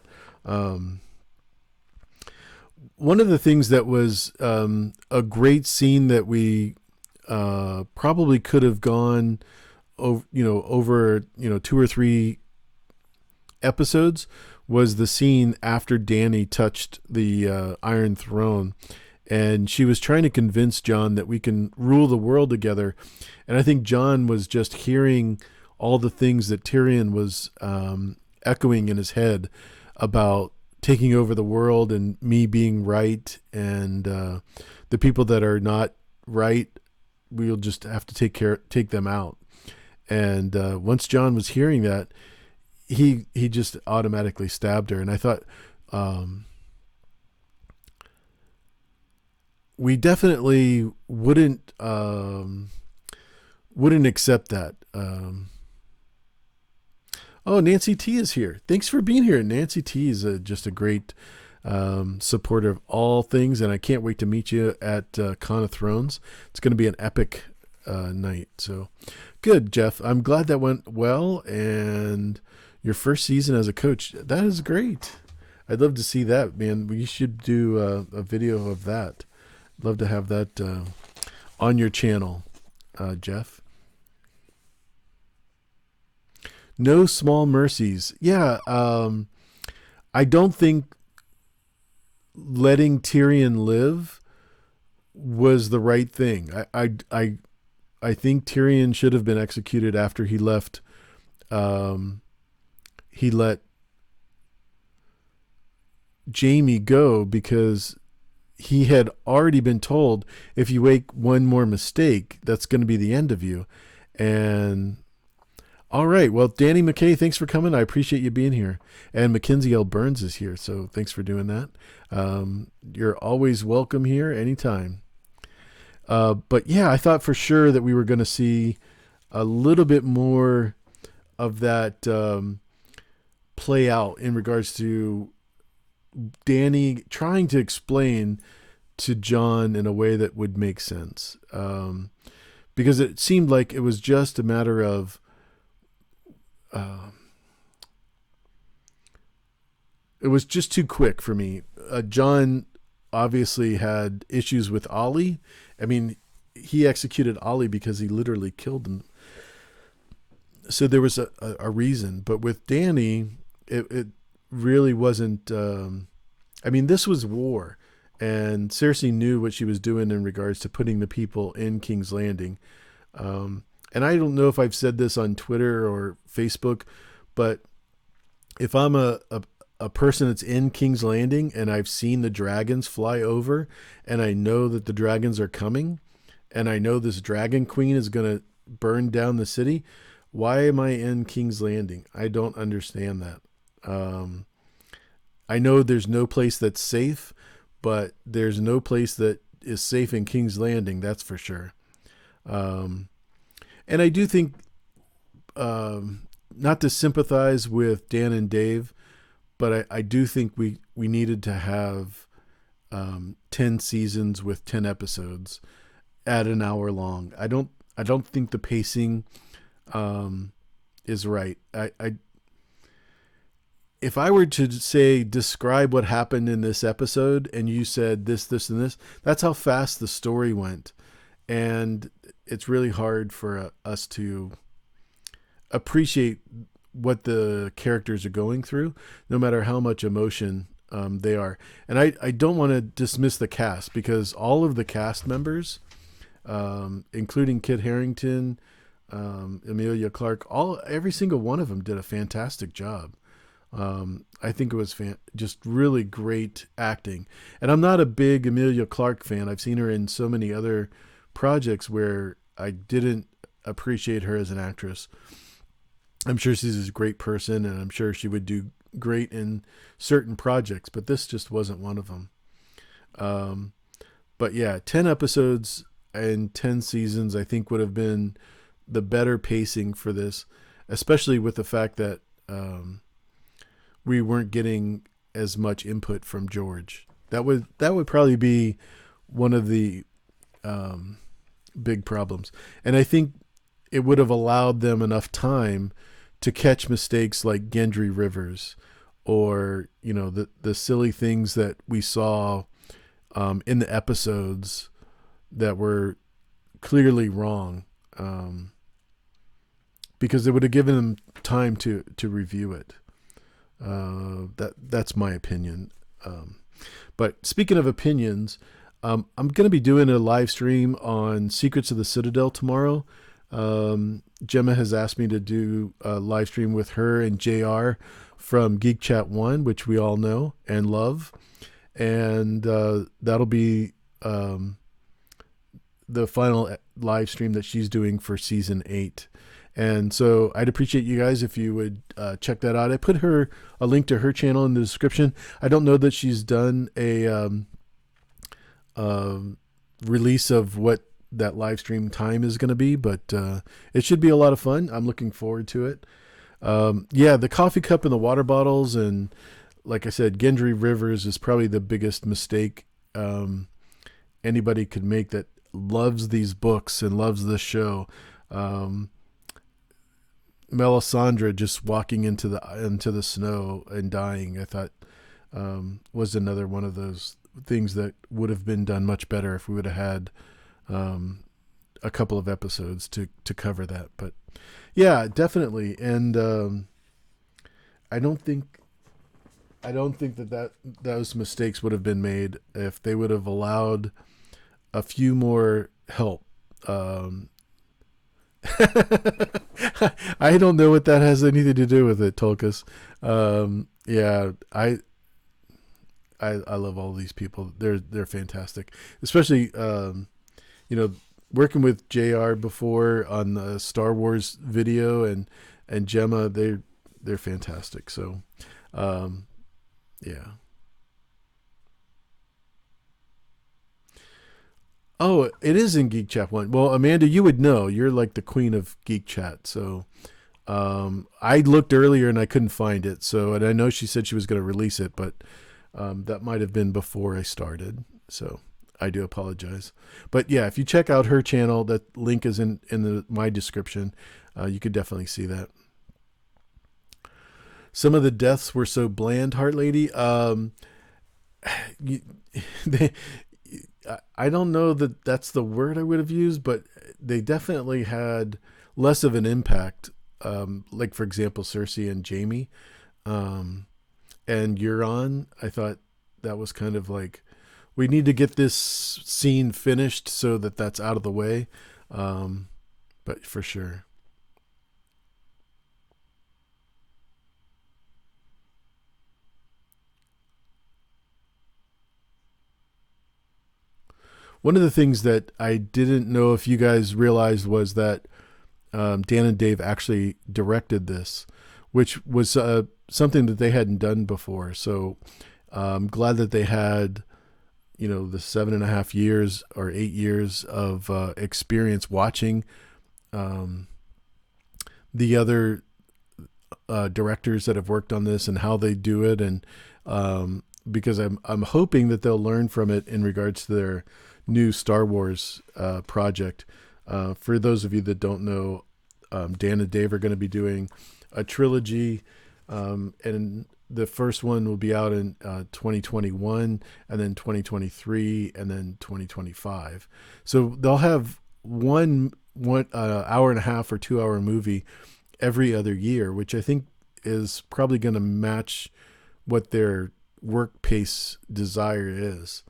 One of the things that was a great scene that we probably could have gone over 2 or 3 episodes was the scene after Dany touched the Iron Throne, and she was trying to convince Jon that we can rule the world together. And I think Jon was just hearing all the things that Tyrion was echoing in his head about taking over the world and me being right, and the people that are not right, we'll just have to take them out. And once Jon was hearing that, he just automatically stabbed her. And I thought we definitely wouldn't accept that. Oh, Nancy T is here. Thanks for being here. Nancy T is just a great supporter of all things, and I can't wait to meet you at Con of Thrones. It's going to be an epic night. So good, Jeff. I'm glad that went well, and your first season as a coach, that is great. I'd love to see that, man. We should do a video of that. Love to have that on your channel, Jeff. No small mercies. Yeah, I don't think letting Tyrion live was the right thing. I think Tyrion should have been executed after he left. He let Jaime go because he had already been told, if you make one more mistake, that's going to be the end of you. And all right, well, Danny McKay, thanks for coming. I appreciate you being here. And Mackenzie L. Burns is here, so thanks for doing that. You're always welcome here anytime. But yeah, I thought for sure that we were going to see a little bit more of that play out in regards to Dany trying to explain to Jon in a way that would make sense. Because it seemed like it was just a matter of it was just too quick for me. Jon obviously had issues with Ollie. I mean, he executed Ollie because he literally killed him. So there was a reason. But with Dany, it really wasn't. I mean, this was war. And Cersei knew what she was doing in regards to putting the people in King's Landing. and I don't know if I've said this on Twitter or Facebook, but if I'm a person that's in King's Landing and I've seen the dragons fly over and I know that the dragons are coming and I know this dragon queen is going to burn down the city, why am I in King's Landing? I don't understand that. I know there's no place that's safe, but there's no place that is safe in King's Landing, that's for sure. And I do think, not to sympathize with Dan and Dave, but I do think we needed to have 10 seasons with 10 episodes at an hour long. I don't think the pacing is right. If I were to say describe what happened in this episode and you said this, and this, that's how fast the story went. And it's really hard for us to appreciate what the characters are going through, no matter how much emotion they are. And I don't want to dismiss the cast, because all of the cast members, including Kit Harington, Emilia Clarke, every single one of them did a fantastic job. I think it was just really great acting. And I'm not a big Emilia Clarke fan. I've seen her in so many other projects where I didn't appreciate her as an actress. I'm sure she's a great person, and I'm sure she would do great in certain projects, but this just wasn't one of them. But yeah, 10 episodes and 10 seasons, I think, would have been the better pacing for this, especially with the fact that we weren't getting as much input from George. That would probably be one of the big problems. And I think it would have allowed them enough time to catch mistakes like Gendry Rivers, or, you know, the silly things that we saw in the episodes that were clearly wrong, because it would have given them time to review it. That's my opinion. But speaking of opinions, I'm going to be doing a live stream on Secrets of the Citadel tomorrow. Gemma has asked me to do a live stream with her and JR from Geek Chat 1, which we all know and love. And that'll be the final live stream that she's doing for season 8. And so I'd appreciate you guys if you would check that out. I put a link to her channel in the description. I don't know that she's done a release of what that live stream time is going to be, but it should be a lot of fun. I'm looking forward to it. Yeah, the coffee cup and the water bottles, and like I said, Gendry Rivers is probably the biggest mistake anybody could make that loves these books and loves this show. Melisandre just walking into the snow and dying, I thought, was another one of those things that would have been done much better if we would have had a couple of episodes to cover that. But yeah, definitely. And I don't think that those mistakes would have been made if they would have allowed a few more help. I don't know what that has anything to do with it, Tolkas. Yeah, I love all these people. They're fantastic, especially working with JR before on the Star Wars video, and Gemma. They're fantastic. So yeah. Oh, it is in Geek Chat 1. Well, Amanda, you would know. You're like the queen of Geek Chat. So I looked earlier and I couldn't find it. So, and I know she said she was going to release it, but that might have been before I started. So I do apologize. But yeah, if you check out her channel, that link is in my description. You could definitely see that. Some of the deaths were so bland, Heart Lady. I don't know that that's the word I would have used, but they definitely had less of an impact. Like, for example, Cersei and Jaime, and Euron. I thought that was kind of like, we need to get this scene finished so that that's out of the way. but for sure. One of the things that I didn't know if you guys realized was that Dan and Dave actually directed this, which was something that they hadn't done before. So I'm glad that they had, the 7.5 years or 8 years of experience watching um, the other directors that have worked on this and how they do it, and because I'm hoping that they'll learn from it in regards to their new Star Wars project. For those of you that don't know, Dan and Dave are going to be doing a trilogy, and the first one will be out in 2021, and then 2023, and then 2025. So they'll have one hour and a half or 2 hour movie every other year, which I think is probably going to match what their work pace desire is.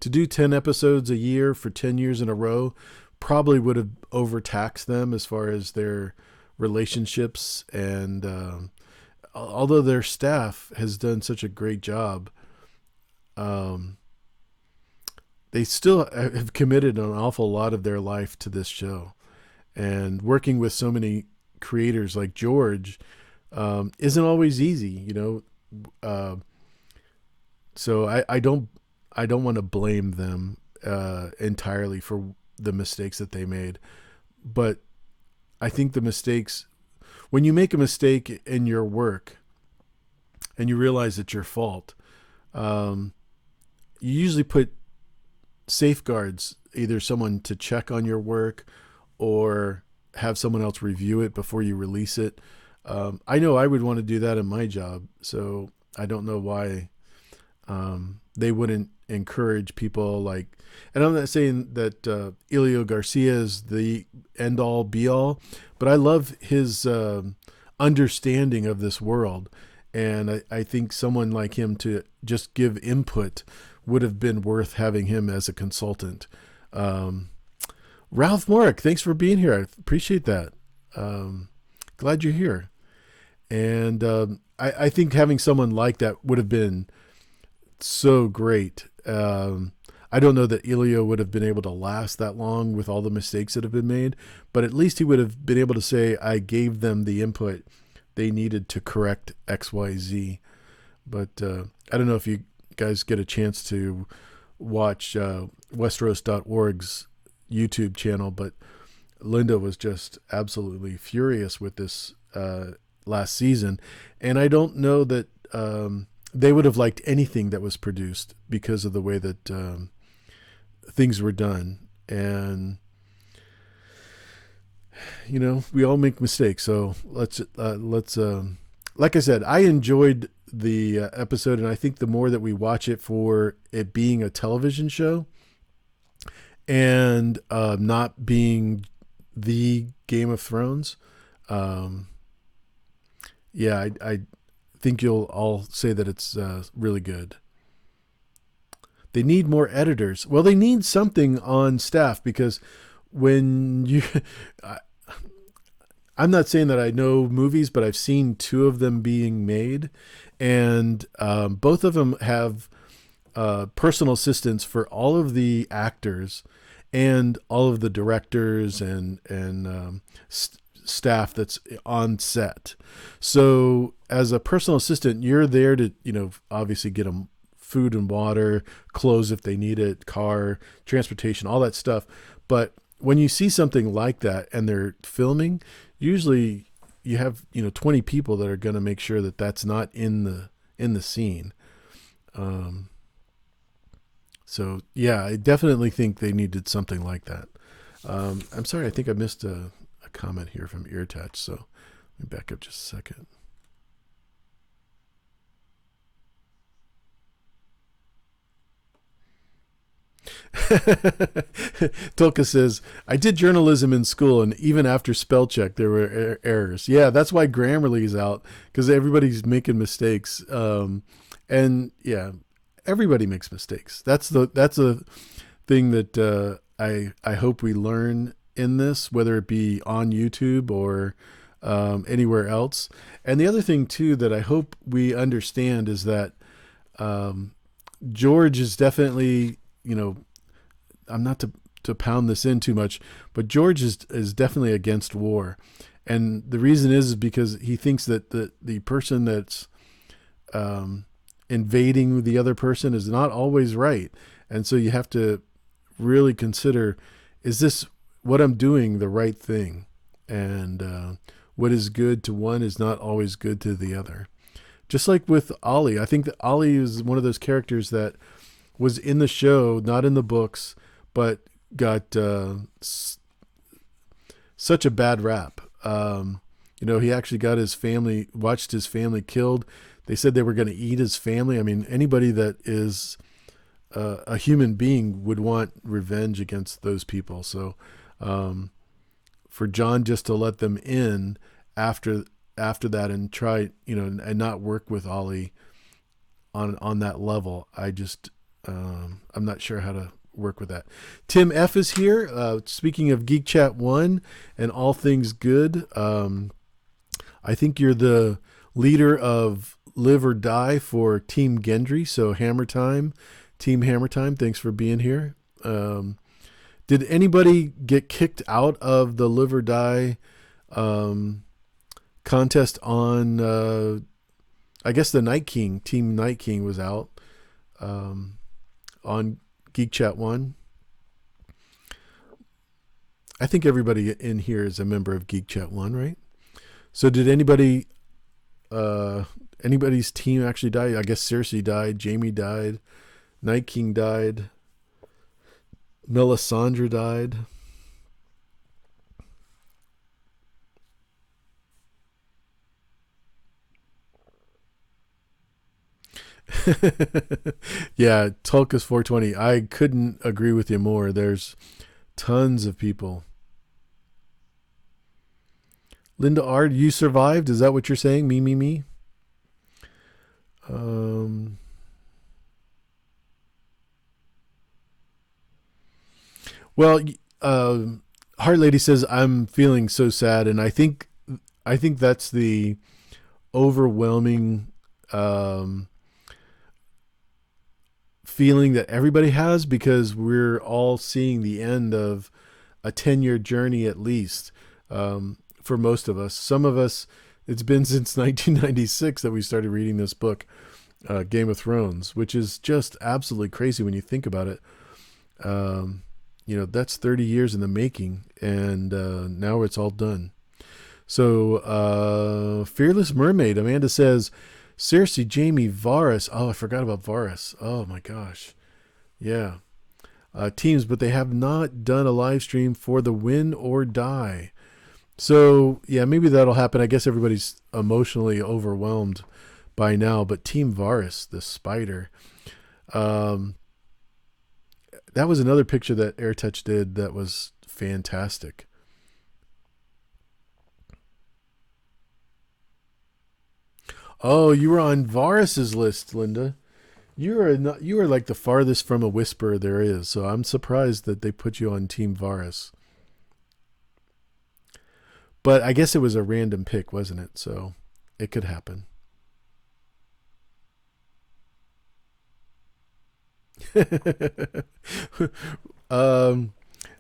To do 10 episodes a year for 10 years in a row probably would have overtaxed them as far as their relationships. And although their staff has done such a great job, they still have committed an awful lot of their life to this show. And working with so many creators like George isn't always easy. So I don't want to blame them entirely for the mistakes that they made, but I think the mistakes, when you make a mistake in your work and you realize it's your fault, you usually put safeguards, either someone to check on your work or have someone else review it before you release it. I know I would want to do that in my job, so I don't know why they wouldn't encourage people like, and I'm not saying that Elio Garcia is the end all be all, but I love his understanding of this world. And I think someone like him to just give input would have been worth having him as a consultant. Ralph Mark, thanks for being here. I appreciate that. Glad you're here. And I think having someone like that would have been so great. I don't know that Elio would have been able to last that long with all the mistakes that have been made, but at least he would have been able to say, I gave them the input they needed to correct XYZ. But I don't know if you guys get a chance to watch Westeros.org's YouTube channel, but Linda was just absolutely furious with this last season. And I don't know that they would have liked anything that was produced because of the way that things were done. And we all make mistakes, so let's like I said, I enjoyed the episode, and I think the more that we watch it for it being a television show and not being the Game of Thrones, I think you'll all say that it's really good. They need more editors. Well, they need something on staff, because when you I'm not saying that I know movies, but I've seen two of them being made, and both of them have personal assistants for all of the actors and all of the directors and staff that's on set. So as a personal assistant, you're there to, obviously get them food and water, clothes if they need it, car, transportation, all that stuff. But when you see something like that and they're filming, usually you have 20 people that are going to make sure that that's not in the scene. So yeah, I definitely think they needed something like that. I'm sorry, I think I missed a comment here from Eartouch, so let me back up just a second. Tolka says, I did journalism in school, and even after spell check there were errors. Yeah, that's why Grammarly is out, because everybody's making mistakes. And yeah, everybody makes mistakes. That's the thing that I hope we learn in this, whether it be on YouTube or anywhere else. And the other thing too that I hope we understand is that George is definitely, I'm not to pound this in too much, but George is definitely against war. And the reason is because he thinks that the person that's invading the other person is not always right. And so you have to really consider, is this what I'm doing the right thing? And what is good to one is not always good to the other. Just like with Ollie, I think that Ollie is one of those characters that was in the show, not in the books, but got such a bad rap. He actually got watched his family killed. They said they were going to eat his family. I mean, anybody that is a human being would want revenge against those people. So for John just to let them in after that and try, and not work with Ollie on that level, I'm not sure how to work with that. Tim F is here. Speaking of Geek Chat 1 and all things good, I think you're the leader of Live or Die for Team Gendry. So Team Hammer Time, thanks for being here. Did anybody get kicked out of the Live or Die contest on, I guess the Night King, Team Night King was out on Geek Chat 1? I think everybody in here is a member of Geek Chat 1, right? So did anybody's team actually die? I guess Cersei died, Jaime died, Night King died, Melisandre died. Yeah, Tulkas 420. I couldn't agree with you more. There's tons of people. Linda R., you survived? Is that what you're saying? Me? Well, Heart Lady says, I'm feeling so sad. And I think that's the overwhelming feeling that everybody has, because we're all seeing the end of a 10-year journey at least, for most of us. Some of us, it's been since 1996 that we started reading this book, Game of Thrones, which is just absolutely crazy when you think about it. That's 30 years in the making, and now it's all done. So Fearless Mermaid, Amanda says, Cersei, Jaime, Varys. Oh, I forgot about Varys. Oh my gosh. Yeah. Teams, but they have not done a live stream for the Win or Die. So yeah, maybe that'll happen. I guess everybody's emotionally overwhelmed by now, but Team Varys, the spider. That was another picture that AirTouch did that was fantastic. Oh, you were on Varys's list, Linda. You are like the farthest from a whisperer there is. So I'm surprised that they put you on Team Varys. But I guess it was a random pick, wasn't it? So it could happen. I'm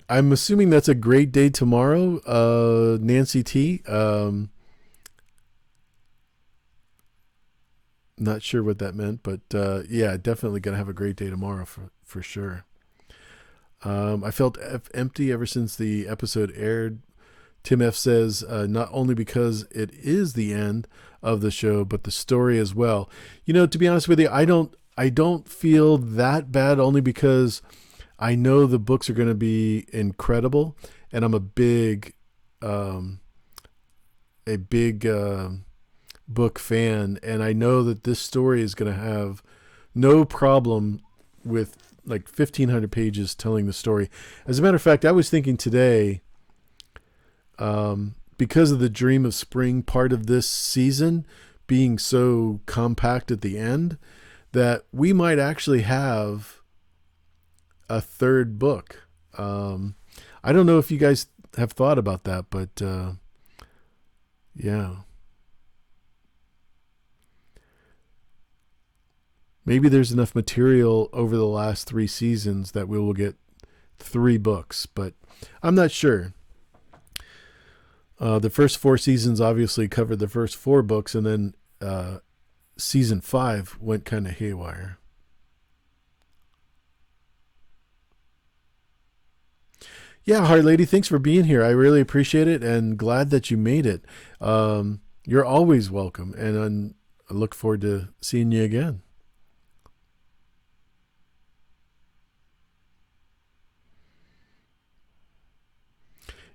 assuming that's a great day tomorrow, Nancy T. Not sure what that meant, but yeah, definitely gonna have a great day tomorrow for sure. I felt empty ever since the episode aired. Tim F says, not only because it is the end of the show, but the story as well. To be honest with you, I don't feel that bad, only because I know the books are going to be incredible, and I'm a big book fan, and I know that this story is going to have no problem with like 1,500 pages telling the story. As a matter of fact, I was thinking today, because of the Dream of Spring part of this season being so compact at the end, that we might actually have a third book. I don't know if you guys have thought about that, but yeah. Maybe there's enough material over the last 3 seasons that we will get 3 books, but I'm not sure. The first 4 seasons obviously covered the first 4 books, and then season 5 went kind of haywire. Yeah, Heart Lady, thanks for being here. I really appreciate it and glad that you made it. You're always welcome, and I look forward to seeing you again.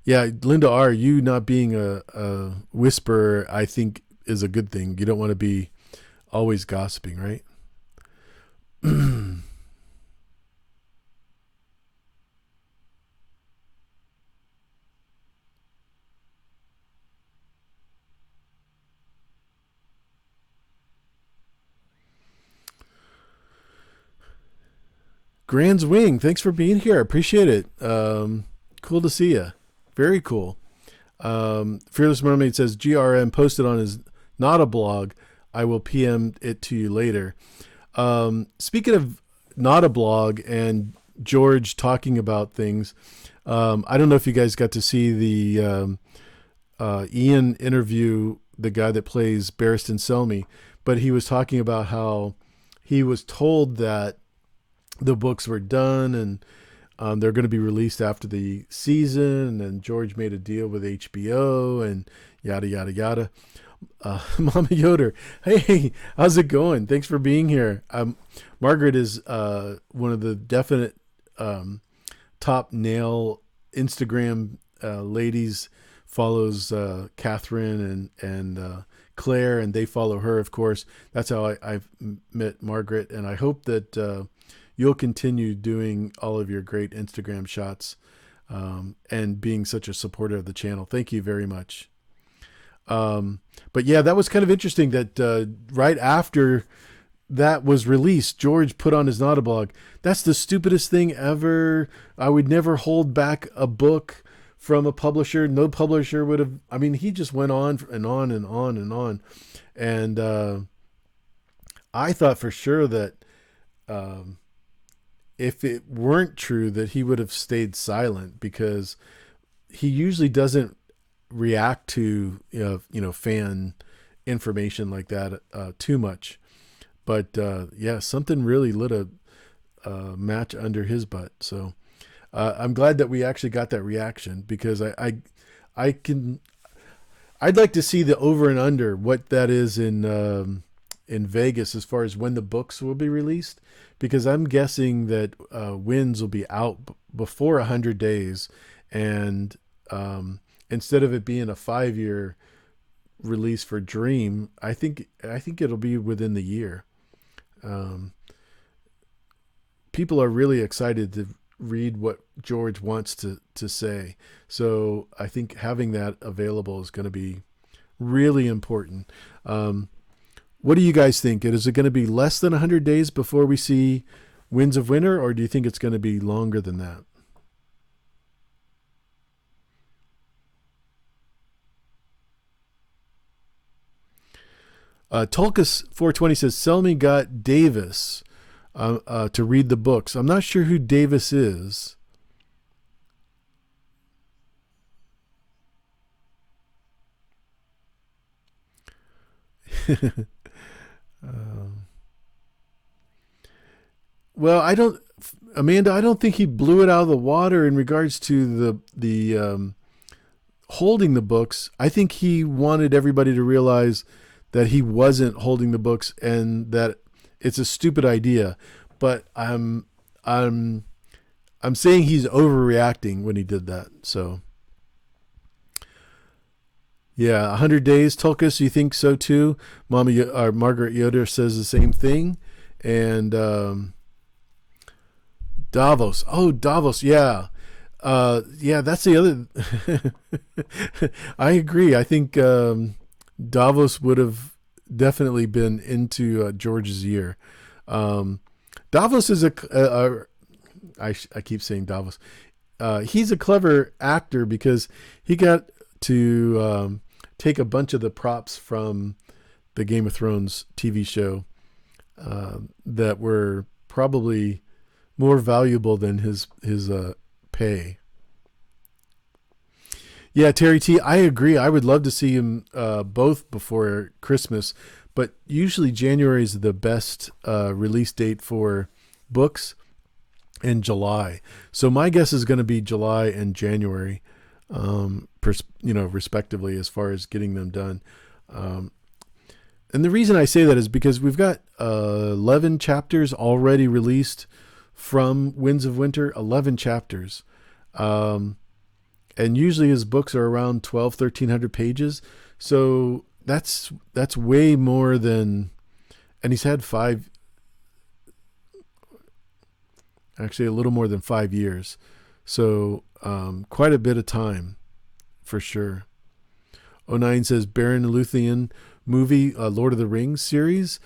Yeah, Linda R., you not being a whisperer, I think is a good thing. You don't want to be always gossiping, right? Grand's Wing, thanks for being here. I appreciate it. Cool to see you. Very cool. Fearless Mermaid says GRM posted on his not a blog. I will PM it to you later. Speaking of not a blog and George talking about things, I don't know if you guys got to see the Ian interview, the guy that plays Barristan Selmy, but he was talking about how he was told that the books were done and they're going to be released after the season, and George made a deal with HBO and yada, yada, yada. Mama Yoder, hey, how's it going? Thanks for being here. Margaret is one of the definite top nail Instagram ladies, follows Catherine and Claire, and they follow her, of course. That's how I've met Margaret, and I hope that you'll continue doing all of your great Instagram shots and being such a supporter of the channel. Thank you very much. But yeah, that was kind of interesting that right after that was released, George put on his Notablog, that's the stupidest thing ever. I would never hold back a book from a publisher. No publisher would have. I mean, he just went on and on and on and on. And I thought for sure that if it weren't true, that he would have stayed silent, because he usually doesn't react to fan information like that too much. But yeah, something really lit a match under his butt. So I'm glad that we actually got that reaction, because I'd like to see the over and under what that is in Vegas as far as when the books will be released, because I'm guessing that Winds will be out before 100 days, and instead of it being a 5-year release for Dream, I think it'll be within the year. People are really excited to read what George wants to say. So I think having that available is going to be really important. What do you guys think? Is it going to be less than 100 days before we see Winds of Winter, or do you think it's going to be longer than that? Tulkas 420 says Selmy got Davis to read the books. I'm not sure who Davis is. Well, Amanda, I don't think he blew it out of the water in regards to the holding the books. I think he wanted everybody to realize that he wasn't holding the books and that it's a stupid idea. But I'm saying he's overreacting when he did that. So yeah, 100 days, Tulkas, you think so too? Margaret Yoder says the same thing. And Davos. Oh, Davos. Yeah. Yeah, that's the other. I agree. I think Davos would have definitely been into George's year. Davos is I keep saying Davos. he's a clever actor because he got to take a bunch of the props from the Game of Thrones TV show that were probably more valuable than his pay. Yeah, Terry T, I agree. I would love to see him both before Christmas, but usually January is the best release date for books, and July. So my guess is going to be July and January, respectively, as far as getting them done. And the reason I say that is because we've got 11 chapters already released from Winds of Winter, 11 chapters. And usually his books are around 1,300 pages. So that's way more than, and he's had actually a little more than 5 years. So quite a bit of time for sure. 09 says Baron Luthien movie, Lord of the Rings series.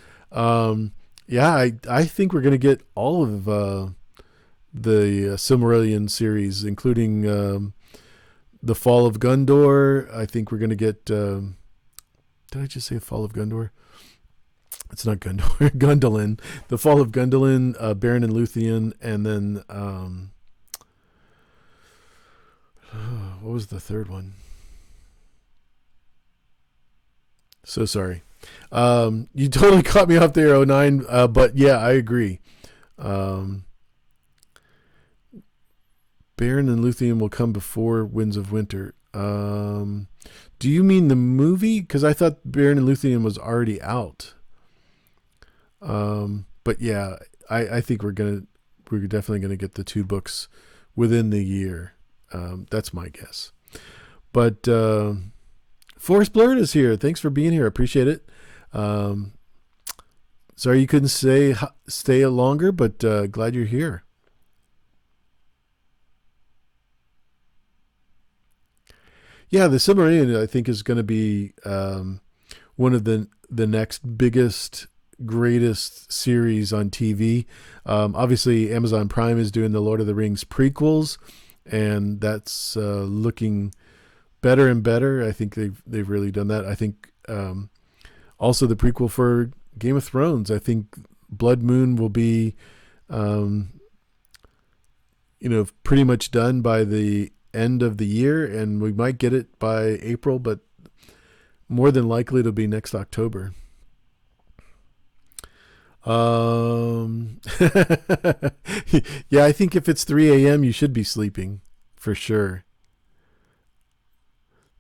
Yeah, I think we're going to get all of the Silmarillion series, including the Fall of Gondor. I think we're going to get, did I just say Fall of Gondor? It's not Gondor, Gondolin. The Fall of Gondolin, Baron and Luthien, and then what was the third one? So sorry. You totally caught me off there, 09. But yeah, I agree. Baron and Luthien will come before Winds of Winter. Do you mean the movie? Because I thought Baron and Luthien was already out. But yeah, I think we're definitely gonna get the 2 books within the year. That's my guess. But Forrest Blurred is here. Thanks for being here. I appreciate it. Sorry you couldn't stay longer, but glad you're here. Yeah, the Silmarillion, I think, is going to be one of the next biggest, greatest series on TV. Obviously, Amazon Prime is doing the Lord of the Rings prequels, and that's looking better and better. I think they've really done that. I think also the prequel for Game of Thrones. I think Blood Moon will be, pretty much done by the end of the year, and we might get it by April, but more than likely it'll be next October. Yeah, I think if it's 3 a.m. you should be sleeping for sure.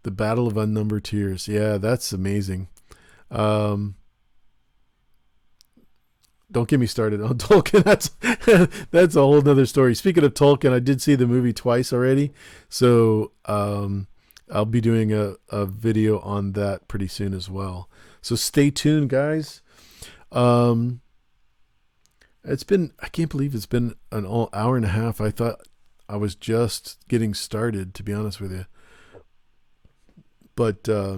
The Battle of Unnumbered Tears. Yeah, that's amazing. Don't get me started on Tolkien. That's a whole nother story. Speaking of Tolkien, I did see the movie twice already. So I'll be doing a video on that pretty soon as well. So stay tuned, guys. I can't believe it's been an hour and a half. I thought I was just getting started, to be honest with you. But I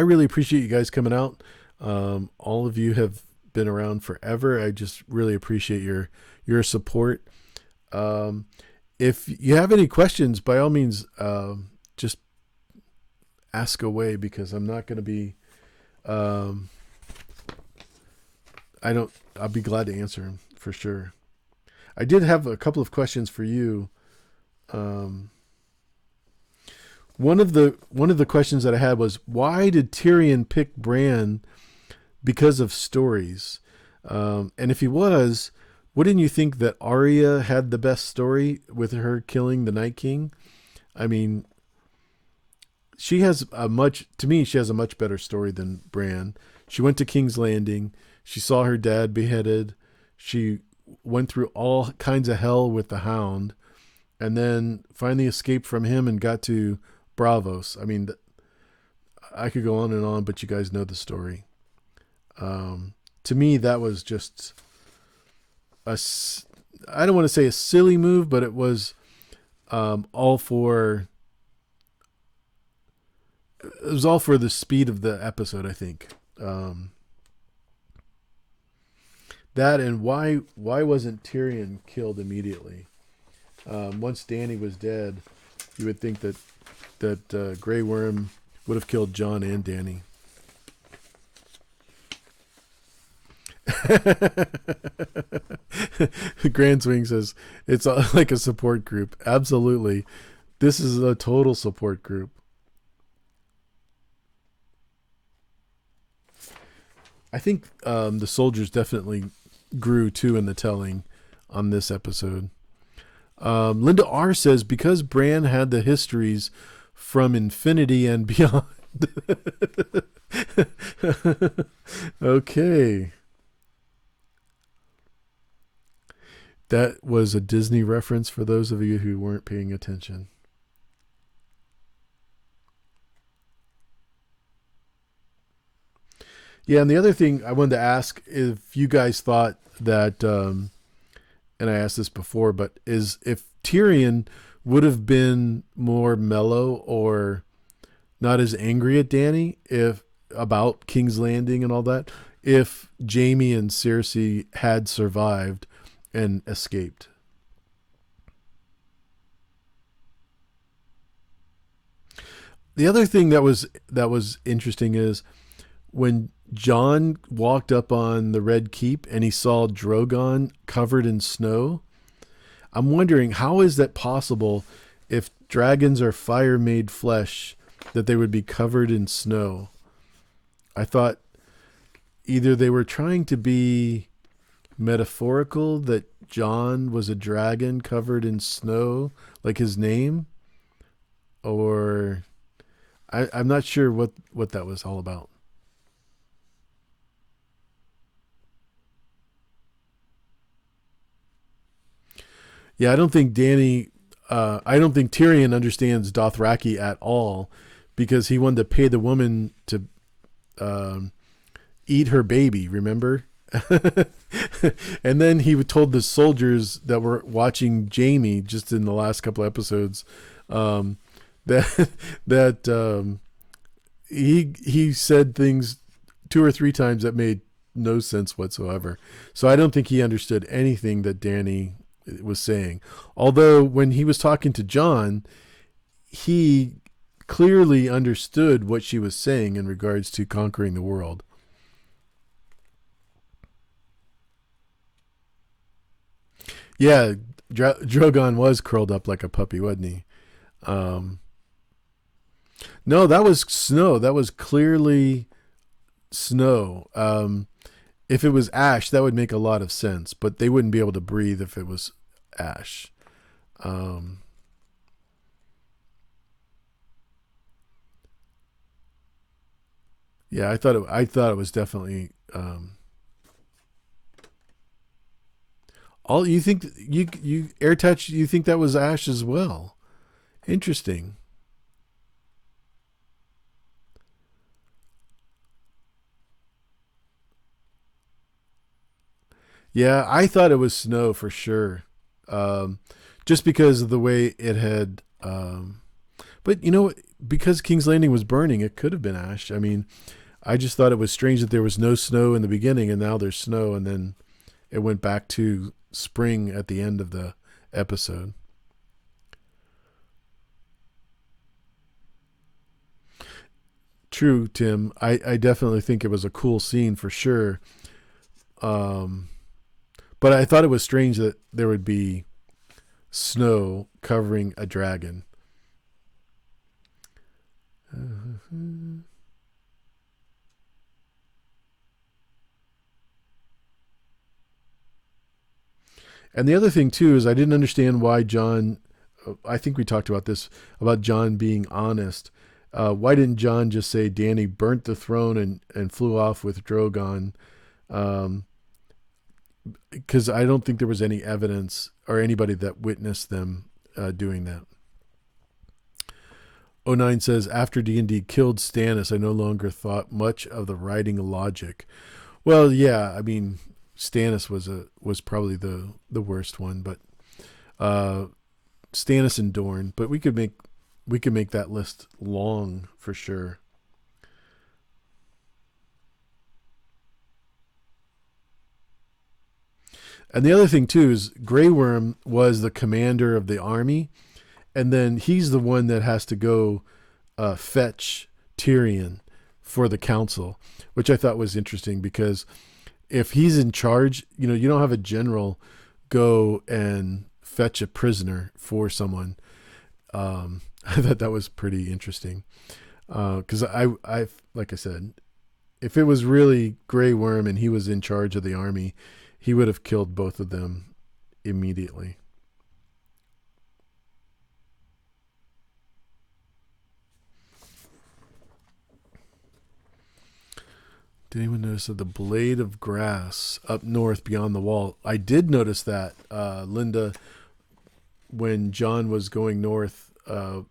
really appreciate you guys coming out. All of you have been around forever. I just really appreciate your support. If you have any questions, by all means, just ask away, because I'm not going to be, I'll be glad to answer them for sure. I did have a couple of questions for you. One of the questions that I had was, why did Tyrion pick Bran because of stories? And if he was, wouldn't you think that Arya had the best story with her killing the Night King? I mean, she has a much better story than Bran. She went to King's Landing. She saw her dad beheaded. She went through all kinds of hell with the Hound, and then finally escaped from him and got to Bravos. I mean, I could go on and on, but you guys know the story. To me, that was just I don't want to say a silly move, but it was all for the speed of the episode, I think. That, and why wasn't Tyrion killed immediately? Once Danny was dead, you would think that Grey Worm would have killed John and Danny. Grand Swing says it's like a support group. Absolutely, this is a total support group. I think the soldiers definitely grew too in the telling on this episode. Linda R says because Bran had the histories from infinity and beyond. Okay. That was a Disney reference for those of you who weren't paying attention. Yeah, and the other thing I wanted to ask if you guys thought that, and I asked this before, but is if Tyrion would have been more mellow or not as angry at Danny if about King's Landing and all that, if Jaime and Cersei had survived and escaped. The other thing that was interesting is when Jon walked up on the Red Keep and he saw Drogon covered in snow. I'm wondering, how is that possible if dragons are fire made flesh that they would be covered in snow? I thought either they were trying to be metaphorical that Jon was a dragon covered in snow, like his name, or I'm not sure what that was all about. Yeah, I don't think I don't think Tyrion understands Dothraki at all because he wanted to pay the woman to um, eat her baby, remember? And then he told the soldiers that were watching Jaime just in the last couple of episodes that he said things 2 or 3 times that made no sense whatsoever. So I don't think he understood anything that Danny was saying. Although when he was talking to Jon, he clearly understood what she was saying in regards to conquering the world. Yeah, Drogon was curled up like a puppy, wasn't he? Um, no, that was snow. That was clearly snow. If it was ash, that would make a lot of sense, but they wouldn't be able to breathe if it was ash. Um, yeah, I thought it was definitely all you think you air touch. You think that was ash as well? Interesting. Yeah, I thought it was snow for sure, just because of the way it had. But because King's Landing was burning, it could have been ash. I mean, I just thought it was strange that there was no snow in the beginning and now there's snow, and then it went back to spring at the end of the episode. True, Tim. I definitely think it was a cool scene for sure. Um, but I thought it was strange that there would be snow covering a dragon. And the other thing too is I didn't understand why Jon. I think we talked about this about Jon being honest. Why didn't Jon just say Danny burnt the throne and flew off with Drogon? Um, because I don't think there was any evidence or anybody that witnessed them doing that. O9 says after D&D killed Stannis, I no longer thought much of the writing logic. Well, yeah, I mean Stannis was probably the worst one, but uh, Stannis and Dorne. But we could make that list long for sure. And the other thing too is Grey Worm was the commander of the army, and then he's the one that has to go fetch Tyrion for the council, which I thought was interesting because if he's in charge, you don't have a general go and fetch a prisoner for someone. I thought that was pretty interesting because I like I said, if it was really Grey Worm and he was in charge of the army, he would have killed both of them immediately. Did anyone notice that the blade of grass up north beyond the wall? I did notice that, Linda, when John was going north. I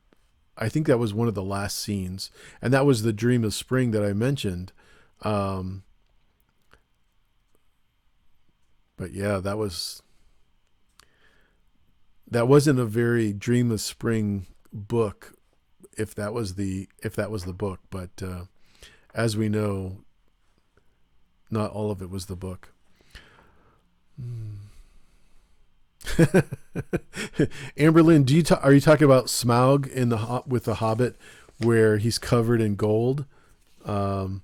think that was one of the last scenes, and that was the dream of spring that I mentioned. Um, but yeah, that wasn't a very dream of spring book, if that was the book. But as we know, not all of it was the book. Amberlynn, are you talking about Smaug in with the Hobbit, where he's covered in gold? Because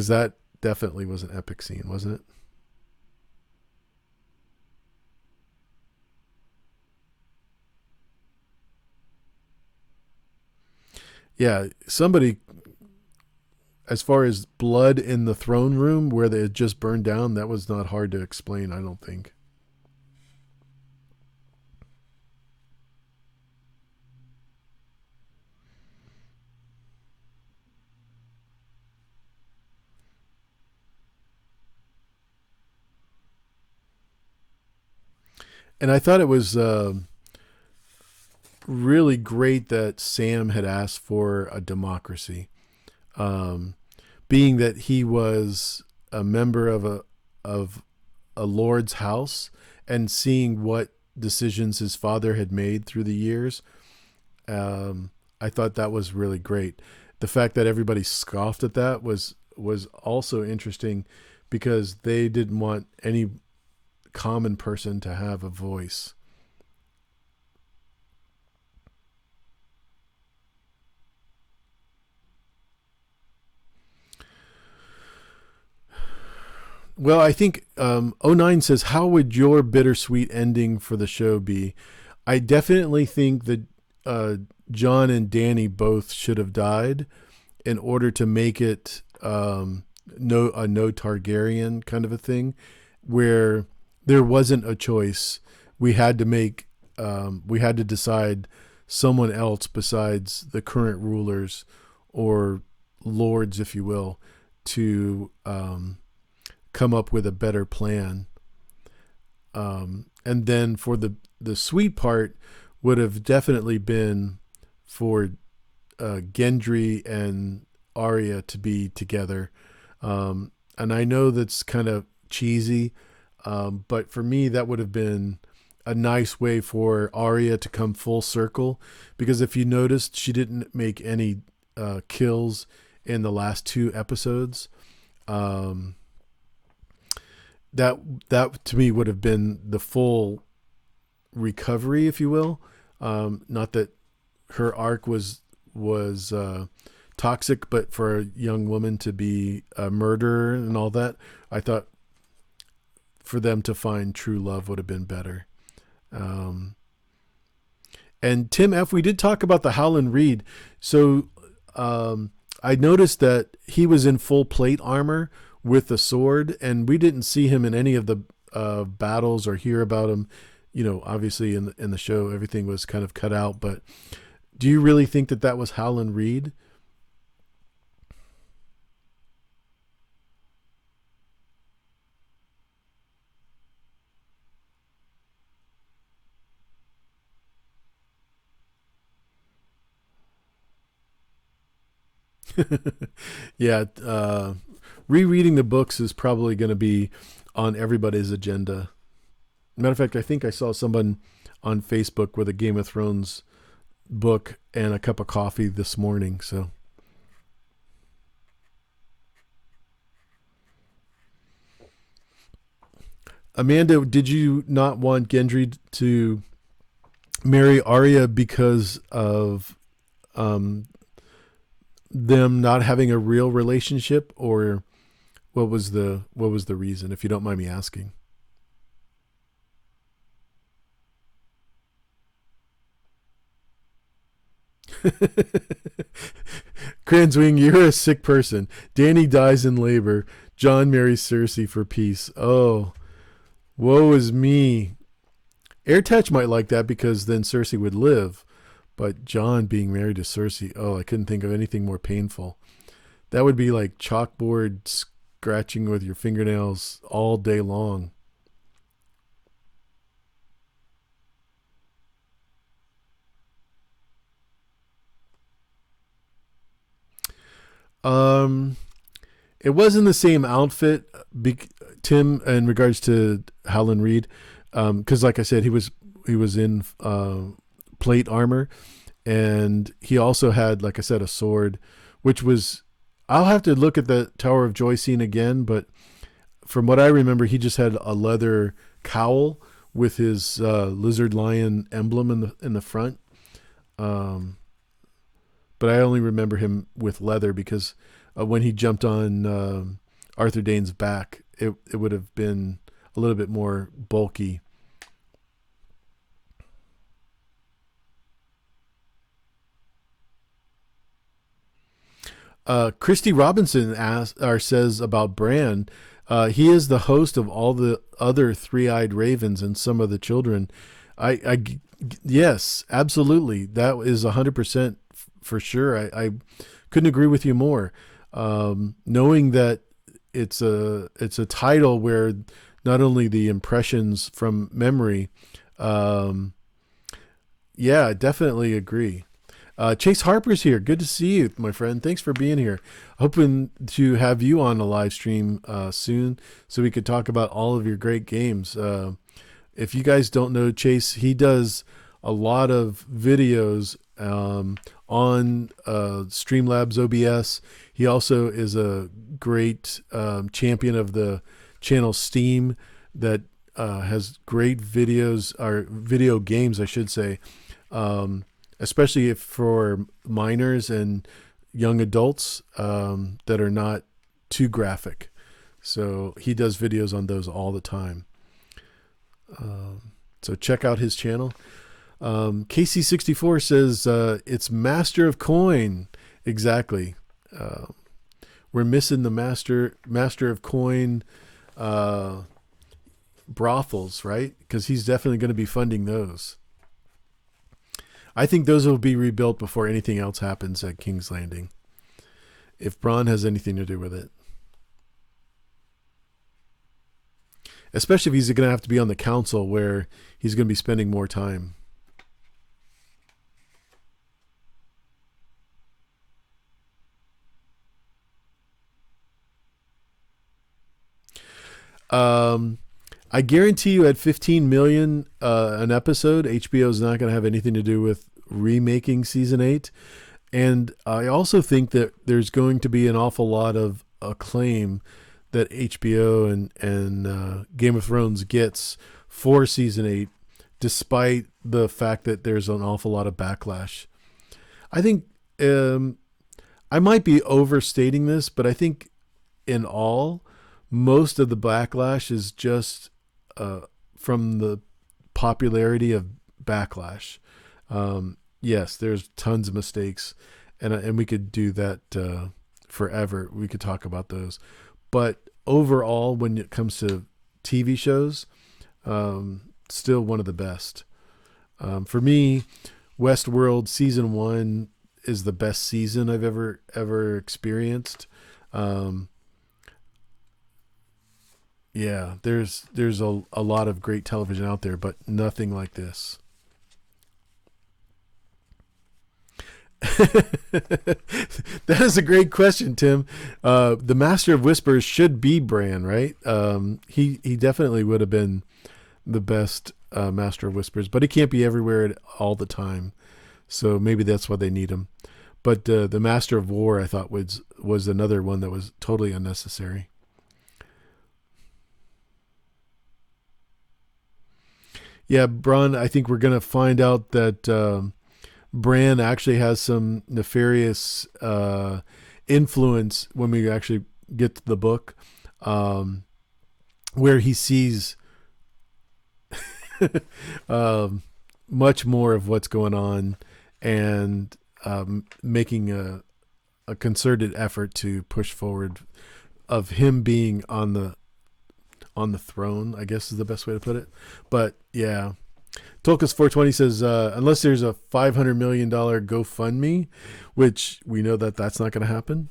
that definitely was an epic scene, wasn't it? Yeah, somebody, as far as blood in the throne room where they had just burned down, that was not hard to explain, I don't think. And I thought it was really great that Sam had asked for a democracy, um, being that he was a member of a lord's house, and seeing what decisions his father had made through the years. I thought that was really great. The fact that everybody scoffed at that was also interesting, because they didn't want any common person to have a voice. Well, I think '09 says, how would your bittersweet ending for the show be? I definitely think that uh, John and Danny both should have died in order to make it no Targaryen kind of a thing, where there wasn't a choice. We had to decide someone else besides the current rulers, or lords, if you will, to come up with a better plan. And then for the sweet part would have definitely been for Gendry and Arya to be together. And I know that's kind of cheesy, but for me, that would have been a nice way for Arya to come full circle. Because if you noticed, she didn't make any kills in the last two episodes. Um, that to me would have been the full recovery, if you will. Not that her arc was toxic, but for a young woman to be a murderer and all that, I thought for them to find true love would have been better. Um, and Tim F, we did talk about the Howland Reed. So I noticed that he was in full plate armor with the sword, and we didn't see him in any of the battles or hear about him. Obviously in the show, everything was kind of cut out. But do you really think that was Howland Reed? Yeah, rereading the books is probably going to be on everybody's agenda. Matter of fact, I think I saw someone on Facebook with a Game of Thrones book and a cup of coffee this morning. So Amanda, did you not want Gendry to marry Arya because of um, them not having a real relationship, or what was the reason? If you don't mind me asking. Cranswing, you're a sick person. Danny dies in labor. John marries Cersei for peace. Oh, woe is me. Airtouch might like that because then Cersei would live. But John being married to Cersei, oh, I couldn't think of anything more painful. That would be like chalkboard scratching with your fingernails all day long. Um, it wasn't the same outfit, Tim, in regards to Howland Reed, because like I said, he was in plate armor, and he also had, like I said, a sword, which was. I'll have to look at the Tower of Joy scene again, but from what I remember, he just had a leather cowl with his lizard lion emblem in the front. Um, but I only remember him with leather because when he jumped on Arthur Dane's back, it would have been a little bit more bulky. Christy Robinson asks or says about Bran. He is the host of all the other three-eyed ravens and some of the children. I yes, absolutely. That is 100% for sure. I couldn't agree with you more. Knowing that it's a title where not only the impressions from memory, um, yeah, I definitely agree. Chase Harper's here. Good to see you, my friend. Thanks for being here. Hoping to have you on a live stream soon so we could talk about all of your great games. If you guys don't know Chase, he does a lot of videos on Streamlabs OBS. He also is a great champion of the channel Steam that has great videos, or video games, I should say, especially if for minors and young adults that are not too graphic. So he does videos on those all the time. So check out his channel. KC64 says it's Master of Coin. Exactly. Uh, we're missing the Master of Coin brothels, right? Because he's definitely going to be funding those. I think those will be rebuilt before anything else happens at King's Landing, if Bronn has anything to do with it. Especially if he's going to have to be on the council where he's going to be spending more time. Um, I guarantee you at 15 million an episode, HBO is not going to have anything to do with remaking season 8. And I also think that there's going to be an awful lot of acclaim that HBO and Game of Thrones gets for season 8, despite the fact that there's an awful lot of backlash. I think I might be overstating this, but I think in all, most of the backlash is just from the popularity of backlash. Yes, there's tons of mistakes, and we could do that forever. We could talk about those, but overall, when it comes to TV shows, still one of the best. For me, Westworld season 1 is the best season I've ever experienced. Um, yeah, there's a lot of great television out there, but nothing like this. That is a great question, Tim. The Master of Whispers should be Bran, right? He definitely would have been the best Master of Whispers, but he can't be everywhere all the time. So maybe that's why they need him. But the Master of War, I thought was another one that was totally unnecessary. Yeah, Bron, I think we're going to find out that Bran actually has some nefarious influence when we actually get to the book, um, where he sees much more of what's going on, and making a concerted effort to push forward of him being on the throne, I guess is the best way to put it. But yeah, Tolkis 420 says, unless there's a $500 million GoFundMe, which we know that that's not going to happen.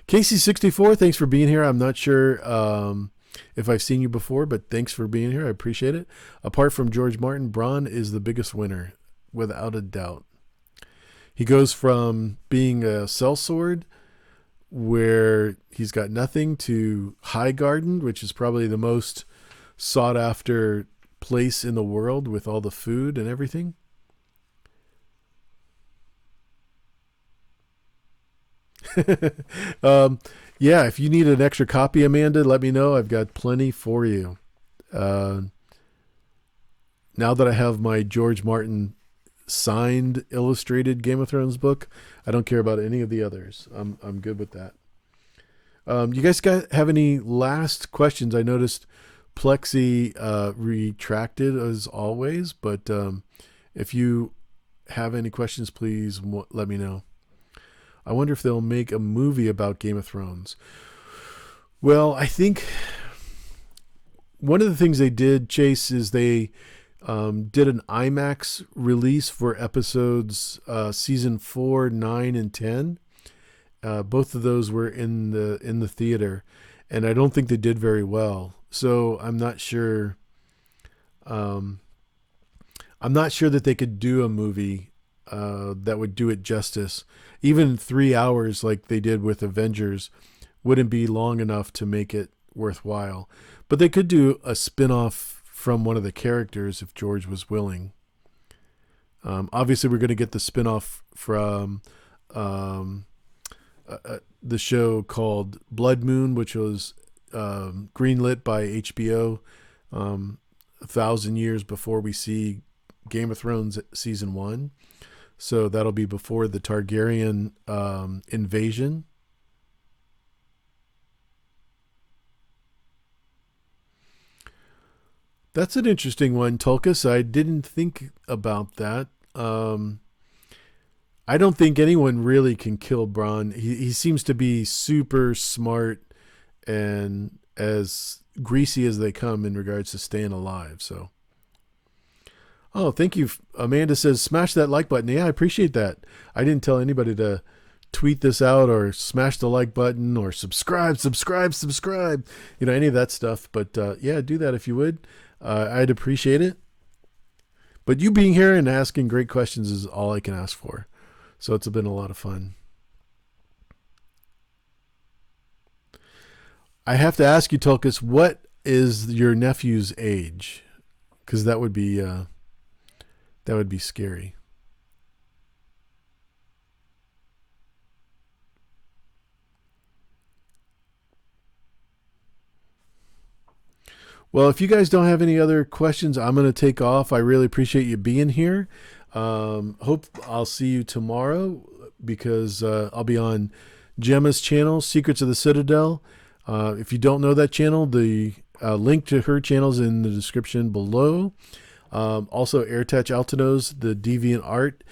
Casey64, thanks for being here. I'm not sure if I've seen you before, but thanks for being here. I appreciate it. Apart from George Martin, Bronn is the biggest winner, without a doubt. He goes from being a sellsword, where he's got nothing, to Highgarden, which is probably the most sought after place in the world with all the food and everything. Yeah, if you need an extra copy, Amanda, let me know. I've got plenty for you. Now that I have my George Martin signed illustrated Game of Thrones book, I don't care about any of the others. I'm good with that. You guys have any last questions? I noticed Plexi retracted as always, but if you have any questions, please let me know. I wonder if they'll make a movie about Game of Thrones. Well, I think one of the things they did, Chase, is they did an IMAX release for episodes season 4, 9, and 10. Both of those were in the theater, and I don't think they did very well. So I'm not sure. I'm not sure that they could do a movie that would do it justice. Even 3 hours like they did with Avengers wouldn't be long enough to make it worthwhile. But they could do a spin-off from one of the characters if George was willing. Obviously, we're going to get the spin-off from the show called Blood Moon, which was greenlit by HBO 1,000 years before we see Game of Thrones season 1. So that'll be before the Targaryen invasion. That's an interesting one, Tulkas. I didn't think about that. I don't think anyone really can kill Bronn. He seems to be super smart and as greasy as they come in regards to staying alive. So, oh, thank you. Amanda says, smash that like button. Yeah, I appreciate that. I didn't tell anybody to tweet this out or smash the like button or subscribe, any of that stuff. But yeah, do that if you would. I'd appreciate it. But you being here and asking great questions is all I can ask for. So it's been a lot of fun. I have to ask you, Tulkas, what is your nephew's age? Because that would be scary. Well, if you guys don't have any other questions, I'm going to take off. I really appreciate you being here. Hope I'll see you tomorrow because I'll be on Gemma's channel, Secrets of the Citadel. If you don't know that channel, the link to her channel is in the description below. Also, AirTouch Altonos, the Deviant Art,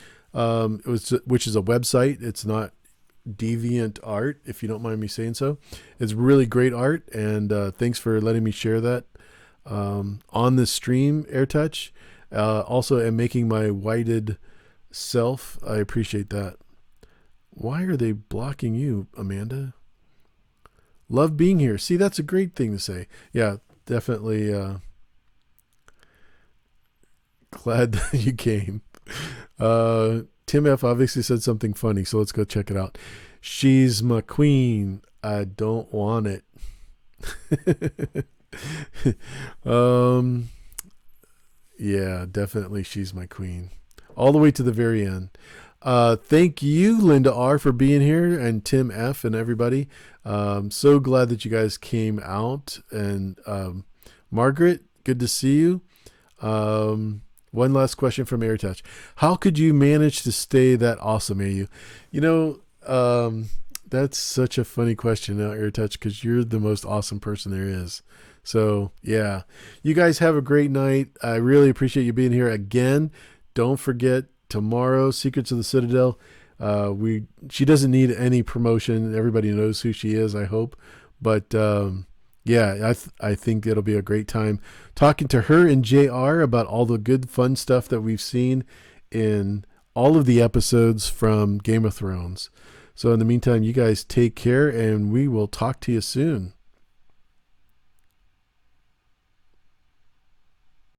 which is a website. It's not Deviant Art, if you don't mind me saying so. It's really great art, and thanks for letting me share that on the stream, AirTouch. Also, am making my whited self. I appreciate that. Why are they blocking you, Amanda? Love being here. See, that's a great thing to say. Yeah, definitely glad that you came. Tim F obviously said something funny, so let's go check it out. She's my queen. I don't want it. Yeah, definitely she's my queen. All the way to the very end. Thank you, Linda R, for being here, and Tim F and everybody. So glad that you guys came out. And Margaret, good to see you. One last question from AirTouch. How could you manage to stay that awesome, AU? You know, that's such a funny question now, AirTouch, because you're the most awesome person there is. So, yeah. You guys have a great night. I really appreciate you being here again. Don't forget, tomorrow, Secrets of the Citadel. She doesn't need any promotion. Everybody knows who she is, I hope. But yeah, I think it'll be a great time talking to her and JR about all the good, fun stuff that we've seen in all of the episodes from Game of Thrones. So in the meantime, you guys take care, and we will talk to you soon.